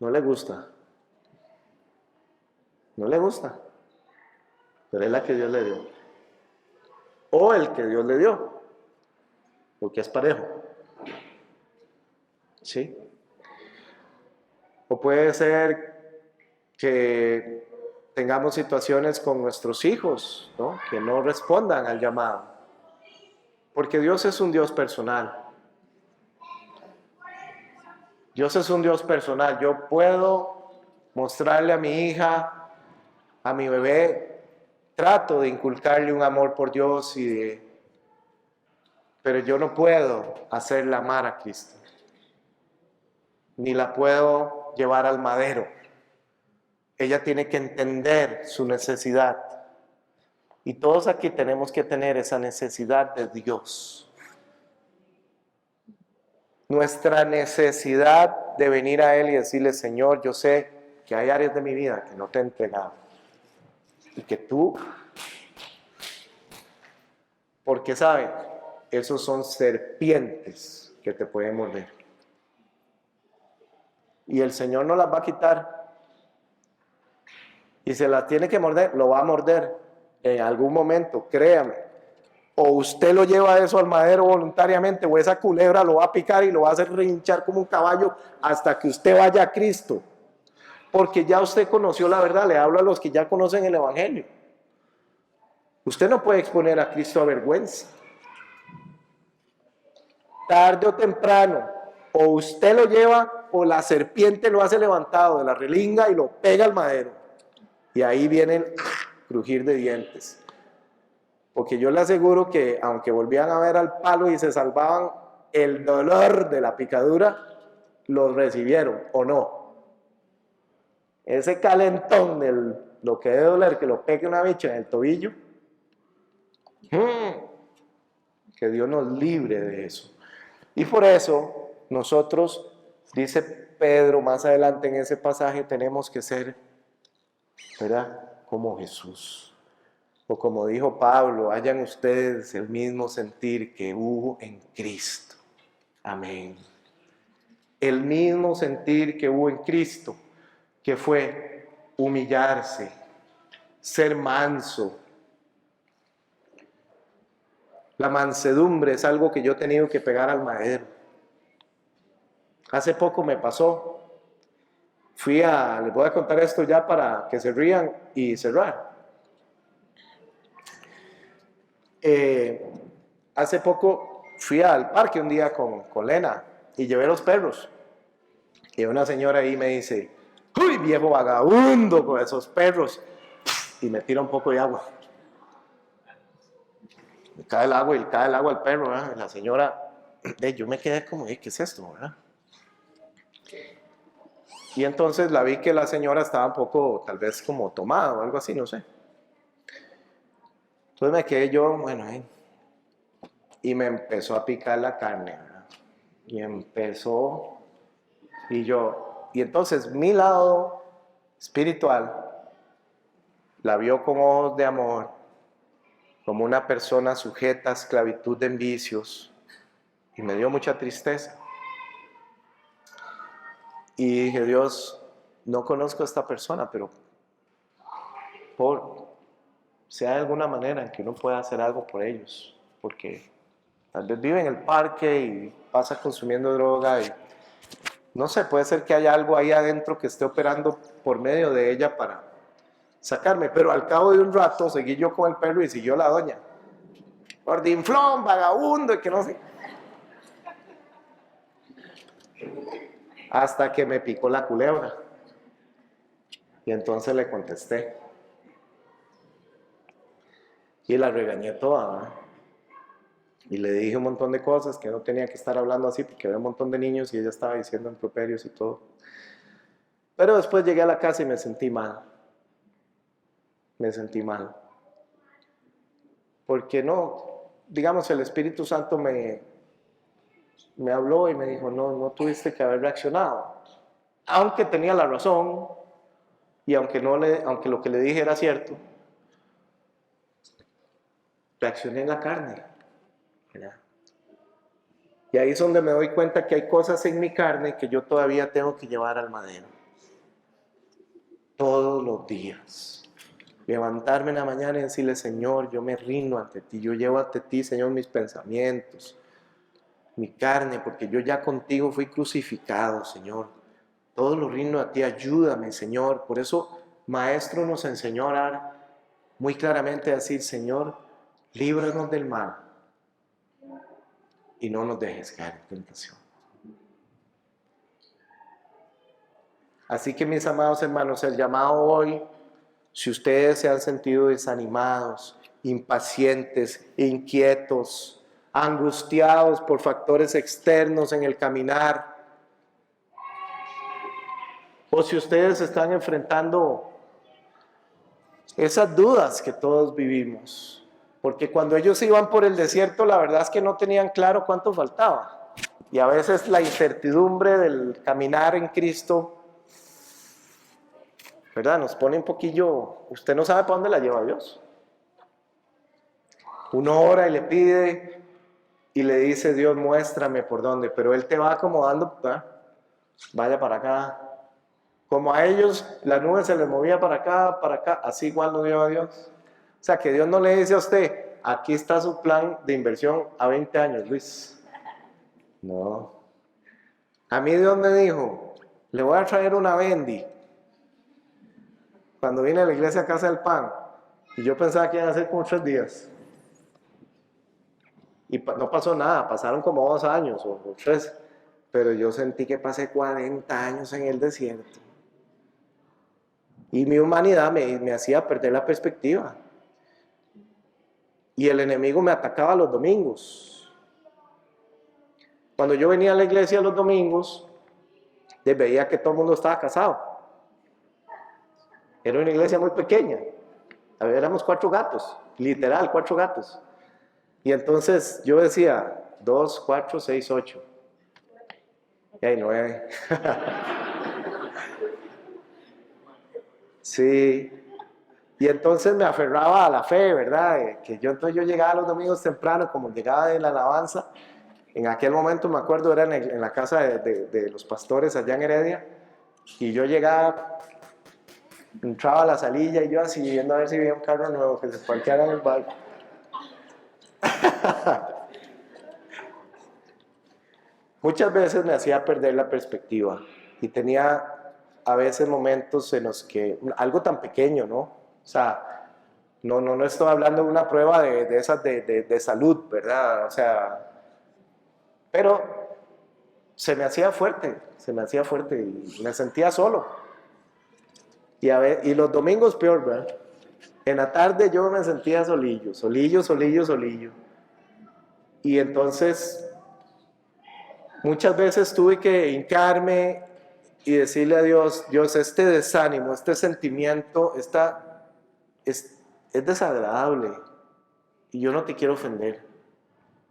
no le gusta. No le gusta. Pero es la que Dios le dio. O el que Dios le dio. Porque es parejo. ¿Sí? O puede ser que tengamos situaciones con nuestros hijos, ¿no? Que no respondan al llamado. Porque Dios es un Dios personal. Dios es un Dios personal. Yo puedo mostrarle a mi hija, a mi bebé, trato de inculcarle un amor por Dios, pero yo no puedo hacerla amar a Cristo. Ni la puedo llevar al madero. Ella tiene que entender su necesidad. Y todos aquí tenemos que tener esa necesidad de Dios. Nuestra necesidad de venir a Él y decirle, Señor, yo sé que hay áreas de mi vida que no te he entregado. Y que tú, porque saben, esos son serpientes que te pueden morder. Y el Señor no las va a quitar. Y se las tiene que morder, lo va a morder en algún momento, créame. O usted lo lleva eso al madero voluntariamente, o esa culebra lo va a picar y lo va a hacer rehinchar como un caballo hasta que usted vaya a Cristo. Porque ya usted conoció la verdad, le hablo a los que ya conocen el Evangelio. Usted no puede exponer a Cristo a vergüenza. Tarde o temprano, o usted lo lleva o la serpiente lo hace levantado de la relinga y lo pega al madero. Y ahí viene el crujir de dientes. Porque yo le aseguro que aunque volvían a ver al palo y se salvaban, el dolor de la picadura los recibieron o no. Ese calentón de lo que debe doler, que lo pegue una bicha en el tobillo, que Dios nos libre de eso. Y por eso nosotros, dice Pedro más adelante en ese pasaje, tenemos que ser, ¿verdad?, como Jesús. O como dijo Pablo, hayan ustedes el mismo sentir que hubo en Cristo. Amén. El mismo sentir que hubo en Cristo, que fue humillarse, ser manso. La mansedumbre es algo que yo he tenido que pegar al madero. Hace poco me pasó. Les voy a contar esto ya para que se rían y cerrar. Hace poco fui al parque un día con Lena y llevé los perros. Y una señora ahí me dice, ¡uy, viejo vagabundo con esos perros! Y me tira un poco de agua. Me cae el agua y cae el agua al perro, ¿verdad? Y la señora, yo me quedé como, ¿qué es esto, verdad? Y entonces la vi que la señora estaba un poco, tal vez como tomada o algo así, no sé. Entonces me quedé yo, bueno, y me empezó a picar la carne, ¿verdad? Y empezó, y entonces mi lado espiritual la vio con ojos de amor, como una persona sujeta a esclavitud de vicios, y me dio mucha tristeza. Y dije, Dios, no conozco a esta persona, pero si hay alguna manera en que uno pueda hacer algo por ellos, porque tal vez vive en el parque y pasa consumiendo droga y no sé, puede ser que haya algo ahí adentro que esté operando por medio de ella para sacarme, pero al cabo de un rato seguí yo con el perro y siguió la doña. Gordinflón, vagabundo, y que no sé. Hasta que me picó la culebra. Y entonces le contesté. Y la regañé toda, ¿verdad? Y le dije un montón de cosas que no tenía que estar hablando así porque había un montón de niños y ella estaba diciendo improperios y todo. Pero después llegué a la casa y me sentí mal. Me sentí mal. Porque no, digamos, el Espíritu Santo me habló y me dijo, no tuviste que haber reaccionado. Aunque tenía la razón y aunque lo que le dije era cierto, reaccioné en la carne. ¿Verdad? Y ahí es donde me doy cuenta que hay cosas en mi carne que yo todavía tengo que llevar al madero. Todos los días. Levantarme en la mañana y decirle, Señor, yo me rindo ante ti. Yo llevo ante ti, Señor, mis pensamientos, mi carne, porque yo ya contigo fui crucificado, Señor. Todo lo rindo a ti. Ayúdame, Señor. Por eso, Maestro nos enseñó a orar muy claramente a decir, Señor, líbranos del mal y no nos dejes caer en tentación. Así que mis amados hermanos, el llamado hoy, si ustedes se han sentido desanimados, impacientes, inquietos, angustiados por factores externos en el caminar, o si ustedes están enfrentando esas dudas que todos vivimos, porque cuando ellos iban por el desierto, la verdad es que no tenían claro cuánto faltaba, y a veces la incertidumbre del caminar en Cristo, ¿verdad? Nos pone un poquillo, usted no sabe para dónde la lleva Dios. Uno ora y le pide y le dice, Dios, muéstrame por dónde, pero Él te va acomodando, ¿verdad? Vaya para acá. Como a ellos la nube se les movía para acá, así igual lo lleva a Dios. O sea, que Dios no le dice a usted, aquí está su plan de inversión a 20 años, Luis. No. A mí Dios me dijo, le voy a traer una Bendy. Cuando vine a la iglesia a Casa del Pan, y yo pensaba que iban a ser como 3 días. Y no pasó nada, pasaron como 2 años o 3, pero yo sentí que pasé 40 años en el desierto. Y mi humanidad me hacía perder la perspectiva. Y el enemigo me atacaba los domingos. Cuando yo venía a la iglesia los domingos, veía que todo el mundo estaba casado. Era una iglesia muy pequeña. Éramos 4 gatos, literal, 4 gatos. Y entonces yo decía, 2, 4, 6, 8. Y hay 9. Sí. Y entonces me aferraba a la fe, ¿verdad? Entonces yo llegaba los domingos temprano, como llegaba de la alabanza. En aquel momento me acuerdo, era en la casa de los pastores allá en Heredia. Y yo llegaba, entraba a la salilla y yo así viendo a ver si veía un carro nuevo que se parqueara en el barco. Muchas veces me hacía perder la perspectiva y tenía a veces momentos en los que, algo tan pequeño, ¿no? O sea, no estoy hablando de una prueba de esas de salud, ¿verdad? O sea, pero se me hacía fuerte y me sentía solo. Y los domingos peor, ¿verdad? En la tarde yo me sentía solillo. Y entonces muchas veces tuve que hincarme y decirle a Dios, Dios, este desánimo, este sentimiento, es desagradable y yo no te quiero ofender,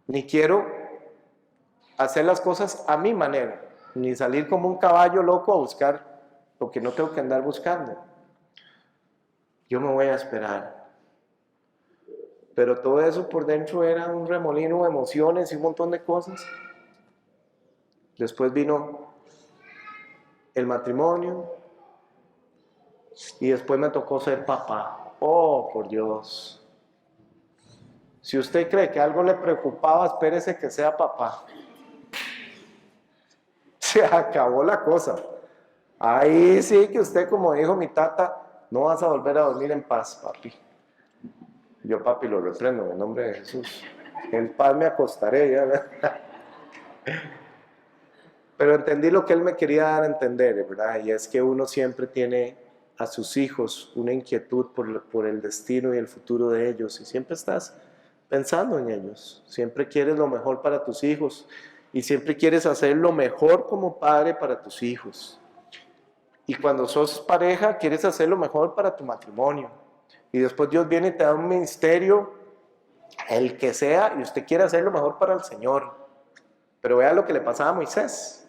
ni quiero hacer las cosas a mi manera, ni salir como un caballo loco a buscar lo que no tengo que andar buscando. Yo me voy a esperar. Pero todo eso por dentro era un remolino de emociones y un montón de cosas. Después vino el matrimonio y después me tocó ser papá. Oh, por Dios. Si usted cree que algo le preocupaba, espérese que sea papá. Se acabó la cosa. Ahí sí que usted, como dijo mi tata, no vas a volver a dormir en paz, papi. Yo, papi, lo reprendo en el nombre de Jesús. En paz me acostaré ya. Pero entendí lo que él me quería dar a entender, ¿verdad? Y es que uno siempre tiene a sus hijos una inquietud por el destino y el futuro de ellos, y siempre estás pensando en ellos, siempre quieres lo mejor para tus hijos, y siempre quieres hacer lo mejor como padre para tus hijos. Y cuando sos pareja, quieres hacer lo mejor para tu matrimonio. Y después Dios viene y te da un ministerio, el que sea, y usted quiere hacer lo mejor para el Señor. Pero vea lo que le pasaba a Moisés.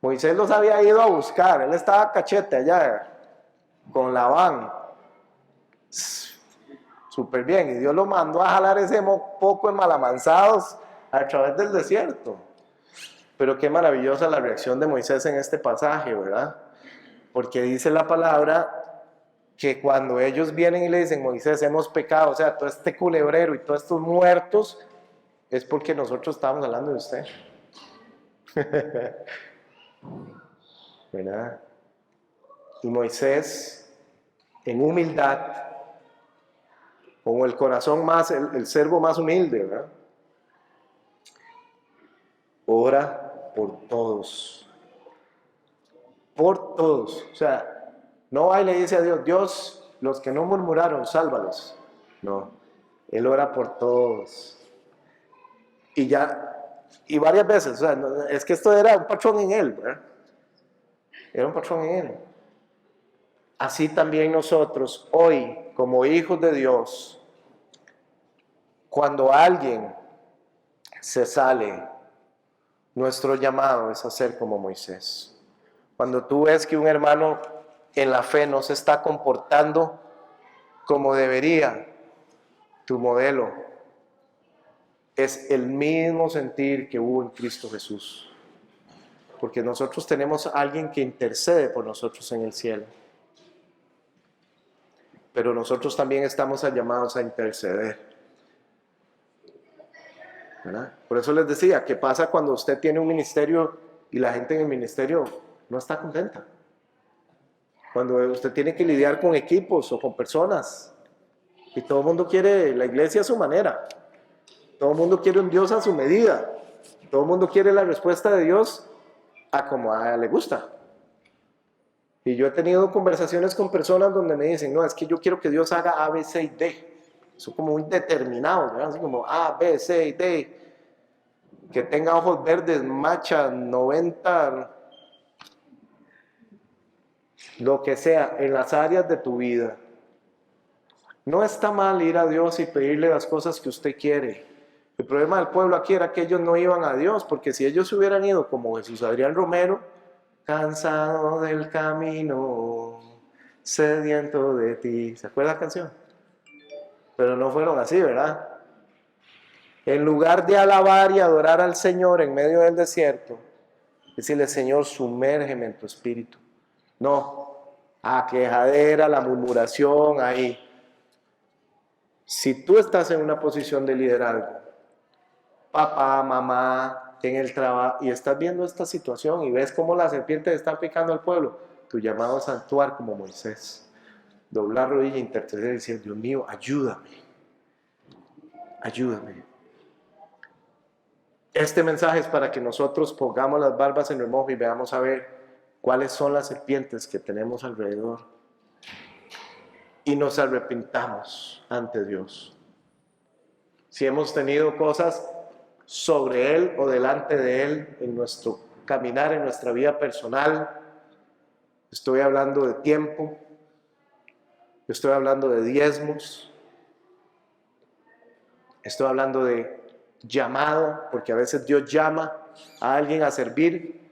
Moisés los había ido a buscar, él estaba cachete allá con Labán. Súper bien, y Dios lo mandó a jalar ese poco de malamanzados a través del desierto. Pero qué maravillosa la reacción de Moisés en este pasaje, ¿verdad? Porque dice la palabra que cuando ellos vienen y le dicen, Moisés, hemos pecado, o sea, todo este culebrero y todos estos muertos, es porque nosotros estábamos hablando de usted. ¿Verdad? Y Moisés, en humildad, con el corazón más, el servo más humilde, ¿verdad? Ora por todos. Por todos. O sea, no va y le dice a Dios, Dios, los que no murmuraron, sálvalos. No, él ora por todos. Y ya, y varias veces, o sea, es que esto era un patrón en él, ¿verdad? Era un patrón en él. Así también nosotros, hoy, como hijos de Dios, cuando alguien se sale, nuestro llamado es hacer como Moisés. Cuando tú ves que un hermano en la fe no se está comportando como debería, tu modelo es el mismo sentir que hubo en Cristo Jesús. Porque nosotros tenemos a alguien que intercede por nosotros en el cielo. Pero nosotros también estamos llamados a interceder, ¿verdad? Por eso les decía, ¿qué pasa cuando usted tiene un ministerio y la gente en el ministerio no está contenta? Cuando usted tiene que lidiar con equipos o con personas y todo el mundo quiere la iglesia a su manera, todo el mundo quiere un Dios a su medida, todo el mundo quiere la respuesta de Dios a como a le gusta. Y yo he tenido conversaciones con personas donde me dicen, no, es que yo quiero que Dios haga A, B, C y D. Son como muy determinados, ¿verdad? Así como A, B, C y D. Que tenga ojos verdes, macha, 90, lo que sea, en las áreas de tu vida. No está mal ir a Dios y pedirle las cosas que usted quiere. El problema del pueblo aquí era que ellos no iban a Dios, porque si ellos hubieran ido como Jesús Adrián Romero, cansado del camino, sediento de ti. ¿Se acuerda la canción? Pero no fueron así, ¿verdad? En lugar de alabar y adorar al Señor en medio del desierto, decirle, Señor, sumérgeme en tu espíritu. No, a quejadera, la murmuración, ahí. Si tú estás en una posición de liderazgo, papá, mamá, en el trabajo, y estás viendo esta situación y ves cómo la serpiente está picando al pueblo, tu llamado es actuar como Moisés, doblar rodilla, interceder y decir, Dios mío, ayúdame, ayúdame. Este mensaje es para que nosotros pongamos las barbas en remojo y veamos a ver cuáles son las serpientes que tenemos alrededor y nos arrepintamos ante Dios. Si hemos tenido cosas sobre Él o delante de Él en nuestro caminar, en nuestra vida personal, estoy hablando de tiempo, estoy hablando de diezmos, estoy hablando de llamado, porque a veces Dios llama a alguien a servir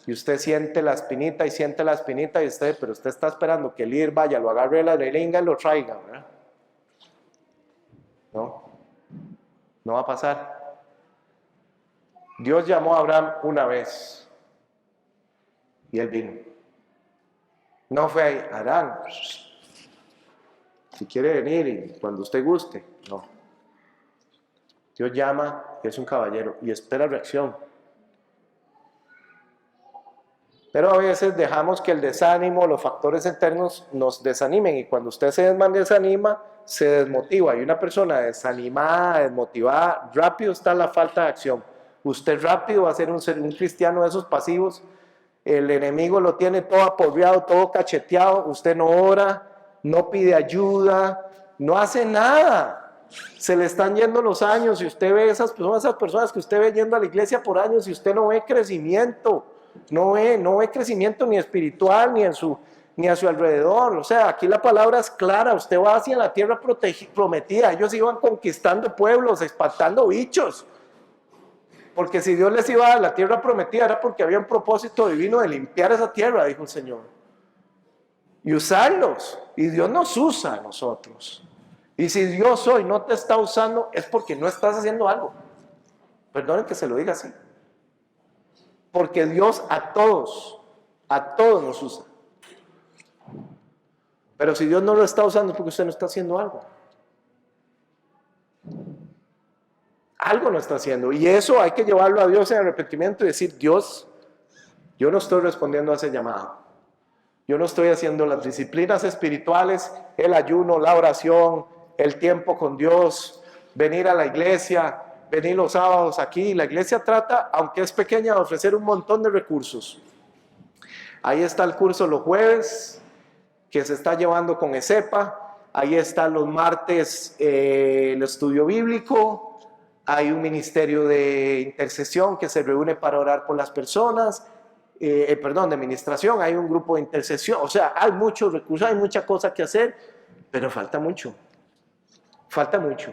y usted siente la espinita y siente la espinita y pero usted está esperando que el líder vaya, lo agarre de la relinga y lo traiga, ¿verdad? No va a pasar. Dios llamó a Abraham una vez y él vino. No fue ahí, Abraham, si quiere venir y cuando usted guste, no. Dios llama, es un caballero y espera reacción. Pero a veces dejamos que el desánimo, los factores externos nos desanimen y cuando usted se desanima, se desmotiva. Y una persona desanimada, desmotivada, rápido está la falta de acción. Usted rápido va a ser un cristiano de esos pasivos el enemigo lo tiene todo aporreado, todo cacheteado, usted no ora, no pide ayuda, no hace nada. Se le están yendo los años y usted ve esas personas que usted ve yendo a la iglesia por años y usted no ve crecimiento, no ve crecimiento ni espiritual ni a su alrededor. O sea, aquí la palabra es clara, usted va hacia la tierra prometida, ellos iban conquistando pueblos, espantando bichos. Porque si Dios les iba a dar la tierra prometida era porque había un propósito divino de limpiar esa tierra, dijo el Señor. Y usarlos. Y Dios nos usa a nosotros. Y si Dios hoy no te está usando es porque no estás haciendo algo. Perdonen que se lo diga así. Porque Dios a todos nos usa. Pero si Dios no lo está usando es porque usted no está haciendo algo. Algo no está haciendo. Y eso hay que llevarlo a Dios en arrepentimiento y decir, Dios, yo no estoy respondiendo a ese llamado. Yo no estoy haciendo las disciplinas espirituales, el ayuno, la oración, el tiempo con Dios, venir a la iglesia, venir los sábados aquí. La iglesia trata, aunque es pequeña, de ofrecer un montón de recursos. Ahí está el curso los jueves, que se está llevando con ESEPA. Ahí están los martes el estudio bíblico. Hay un ministerio de intercesión que se reúne para orar por las personas. De administración, hay un grupo de intercesión. O sea, hay muchos recursos, hay mucha cosa que hacer, pero falta mucho. Falta mucho.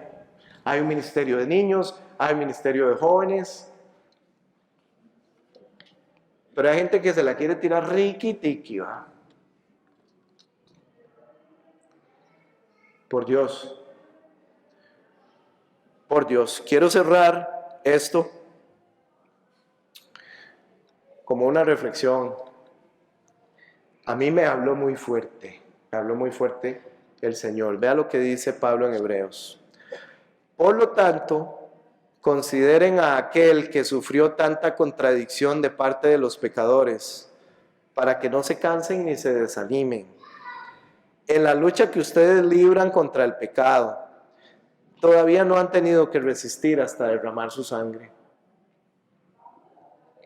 Hay un ministerio de niños, hay un ministerio de jóvenes. Pero hay gente que se la quiere tirar riqui-tiqui, ¿va? Por Dios. Por Dios. Quiero cerrar esto como una reflexión. A mí me habló muy fuerte el Señor. Vea lo que dice Pablo en Hebreos. Por lo tanto, consideren a aquel que sufrió tanta contradicción de parte de los pecadores, para que no se cansen ni se desanimen. En la lucha que ustedes libran contra el pecado, todavía no han tenido que resistir hasta derramar su sangre.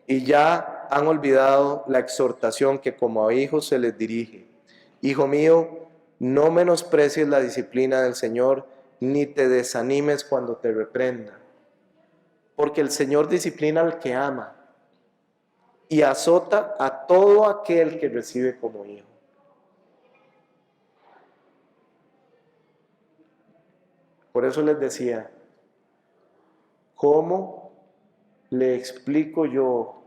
Y ya han olvidado la exhortación que como a hijos se les dirige. Hijo mío, no menosprecies la disciplina del Señor, ni te desanimes cuando te reprenda. Porque el Señor disciplina al que ama y azota a todo aquel que recibe como hijo. Por eso les decía, ¿cómo le explico yo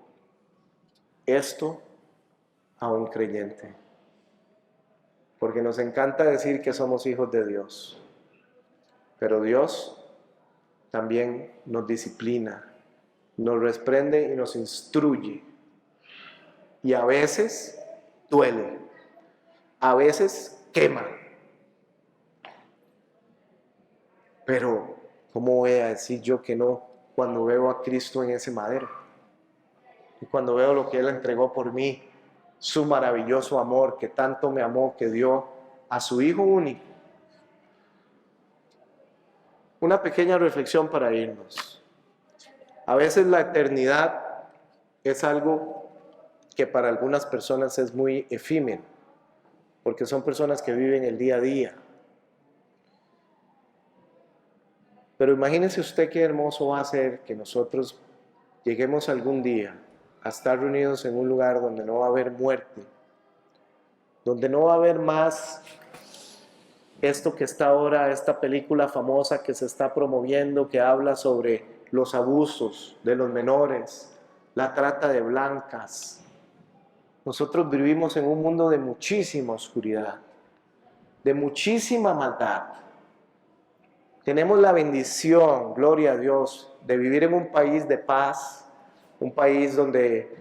esto a un creyente? Porque nos encanta decir que somos hijos de Dios, pero Dios también nos disciplina, nos reprende y nos instruye. Y a veces duele, a veces quema. Pero, ¿cómo voy a decir yo que no cuando veo a Cristo en ese madero? Y cuando veo lo que Él entregó por mí, su maravilloso amor, que tanto me amó, que dio a su Hijo único. Una pequeña reflexión para irnos. A veces la eternidad es algo que para algunas personas es muy efímero, porque son personas que viven el día a día. Pero imagínese usted qué hermoso va a ser que nosotros lleguemos algún día a estar reunidos en un lugar donde no va a haber muerte, donde no va a haber más esto que está ahora, esta película famosa que se está promoviendo, que habla sobre los abusos de los menores, la trata de blancas. Nosotros vivimos en un mundo de muchísima oscuridad, de muchísima maldad. Tenemos la bendición, gloria a Dios, de vivir en un país de paz, un país donde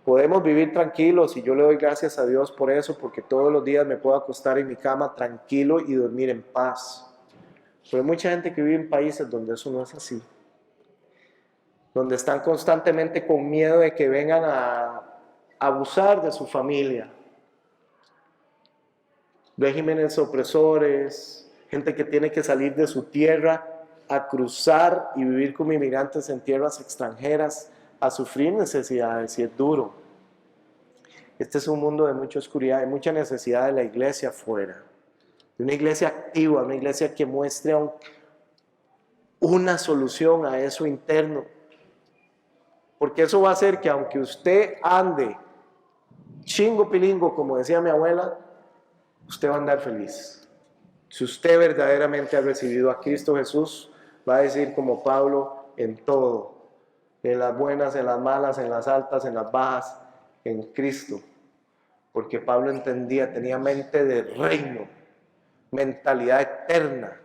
podemos vivir tranquilos, y yo le doy gracias a Dios por eso, porque todos los días me puedo acostar en mi cama tranquilo y dormir en paz. Pero hay mucha gente que vive en países donde eso no es así, donde están constantemente con miedo de que vengan a abusar de su familia. Regímenes opresores, gente que tiene que salir de su tierra a cruzar y vivir como inmigrantes en tierras extranjeras, a sufrir necesidades, y es duro. Este es un mundo de mucha oscuridad, de mucha necesidad de la iglesia afuera, de una iglesia activa, una iglesia que muestre una solución a eso interno. Porque eso va a hacer que aunque usted ande chingo pilingo, como decía mi abuela, usted va a andar feliz. Si usted verdaderamente ha recibido a Cristo Jesús, va a decir como Pablo, en todo, en las buenas, en las malas, en las altas, en las bajas, en Cristo. Porque Pablo entendía, tenía mente de reino, mentalidad eterna.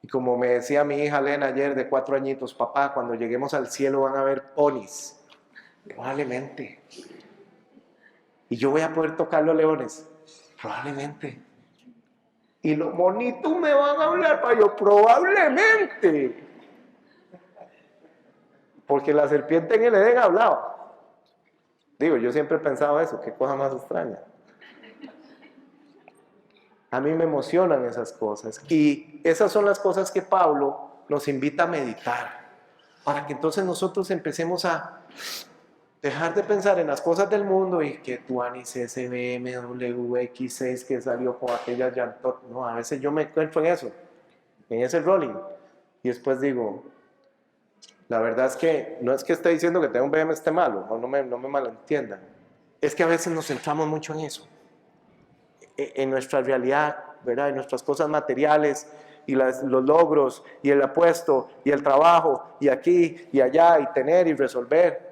Y como me decía mi hija Elena ayer de 4 añitos, papá, cuando lleguemos al cielo van a haber ponis. Probablemente. ¿Y yo voy a poder tocar los leones? Probablemente. ¿Y los monitos me van a hablar para yo? Probablemente. Porque la serpiente en el Edén hablaba. Digo, yo siempre he pensado eso, qué cosa más extraña. A mí me emocionan esas cosas. Y esas son las cosas que Pablo nos invita a meditar. Para que entonces nosotros empecemos a dejar de pensar en las cosas del mundo y que Tuanis BMW X6 que salió con aquella llantot. No, a veces yo me encuentro en eso, en ese rolling. Y después digo, la verdad es que no es que esté diciendo que tenga un BMW esté malo, no me malentiendan. Es que a veces nos centramos mucho en eso. En nuestra realidad, ¿verdad? En nuestras cosas materiales y los logros y el apuesto y el trabajo y aquí y allá y tener y resolver.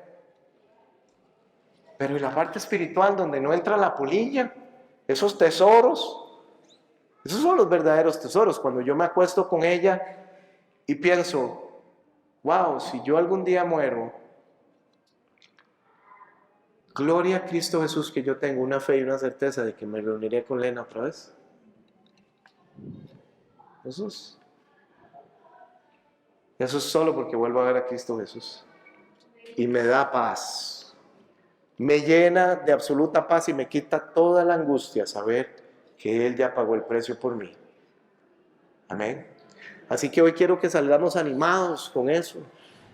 Pero en la parte espiritual donde no entra la polilla, esos tesoros, esos son los verdaderos tesoros. Cuando yo me acuesto con ella y pienso, wow, si yo algún día muero, gloria a Cristo Jesús que yo tengo una fe y una certeza de que me reuniré con Lena otra vez. Jesús. Eso es solo porque vuelvo a ver a Cristo Jesús. Y me da paz. Me llena de absoluta paz y me quita toda la angustia saber que Él ya pagó el precio por mí. Amén. Así que hoy quiero que salgamos animados con eso.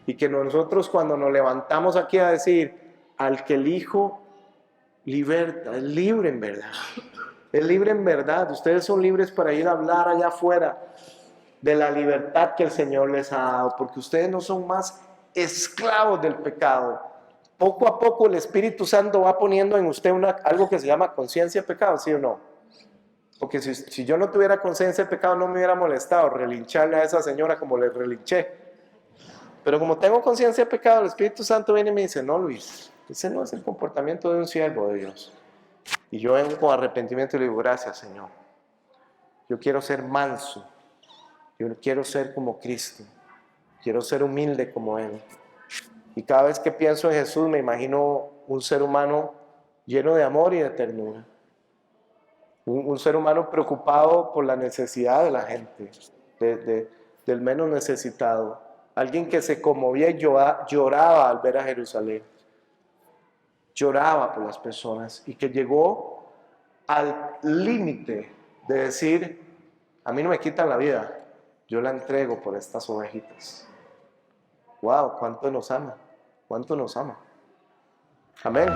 Y que nosotros cuando nos levantamos aquí a decir, al que el Hijo liberta, es libre en verdad. Es libre en verdad. Ustedes son libres para ir a hablar allá afuera de la libertad que el Señor les ha dado. Porque ustedes no son más esclavos del pecado. Poco a poco el Espíritu Santo va poniendo en usted algo que se llama conciencia de pecado, ¿sí o no? Porque si yo no tuviera conciencia de pecado no me hubiera molestado relincharle a esa señora como le relinché. Pero como tengo conciencia de pecado, el Espíritu Santo viene y me dice, no Luis, ese no es el comportamiento de un siervo de Dios. Y yo vengo con arrepentimiento y le digo, gracias Señor. Yo quiero ser manso, yo quiero ser como Cristo, quiero ser humilde como Él. Y cada vez que pienso en Jesús me imagino un ser humano lleno de amor y de ternura. Un ser humano preocupado por la necesidad de la gente, del menos necesitado. Alguien que se conmovía y lloraba al ver a Jerusalén. Lloraba por las personas y que llegó al límite de decir, a mí no me quitan la vida, yo la entrego por estas ovejitas. ¡Wow! ¿Cuánto nos ama? ¿Cuánto nos ama? Amén.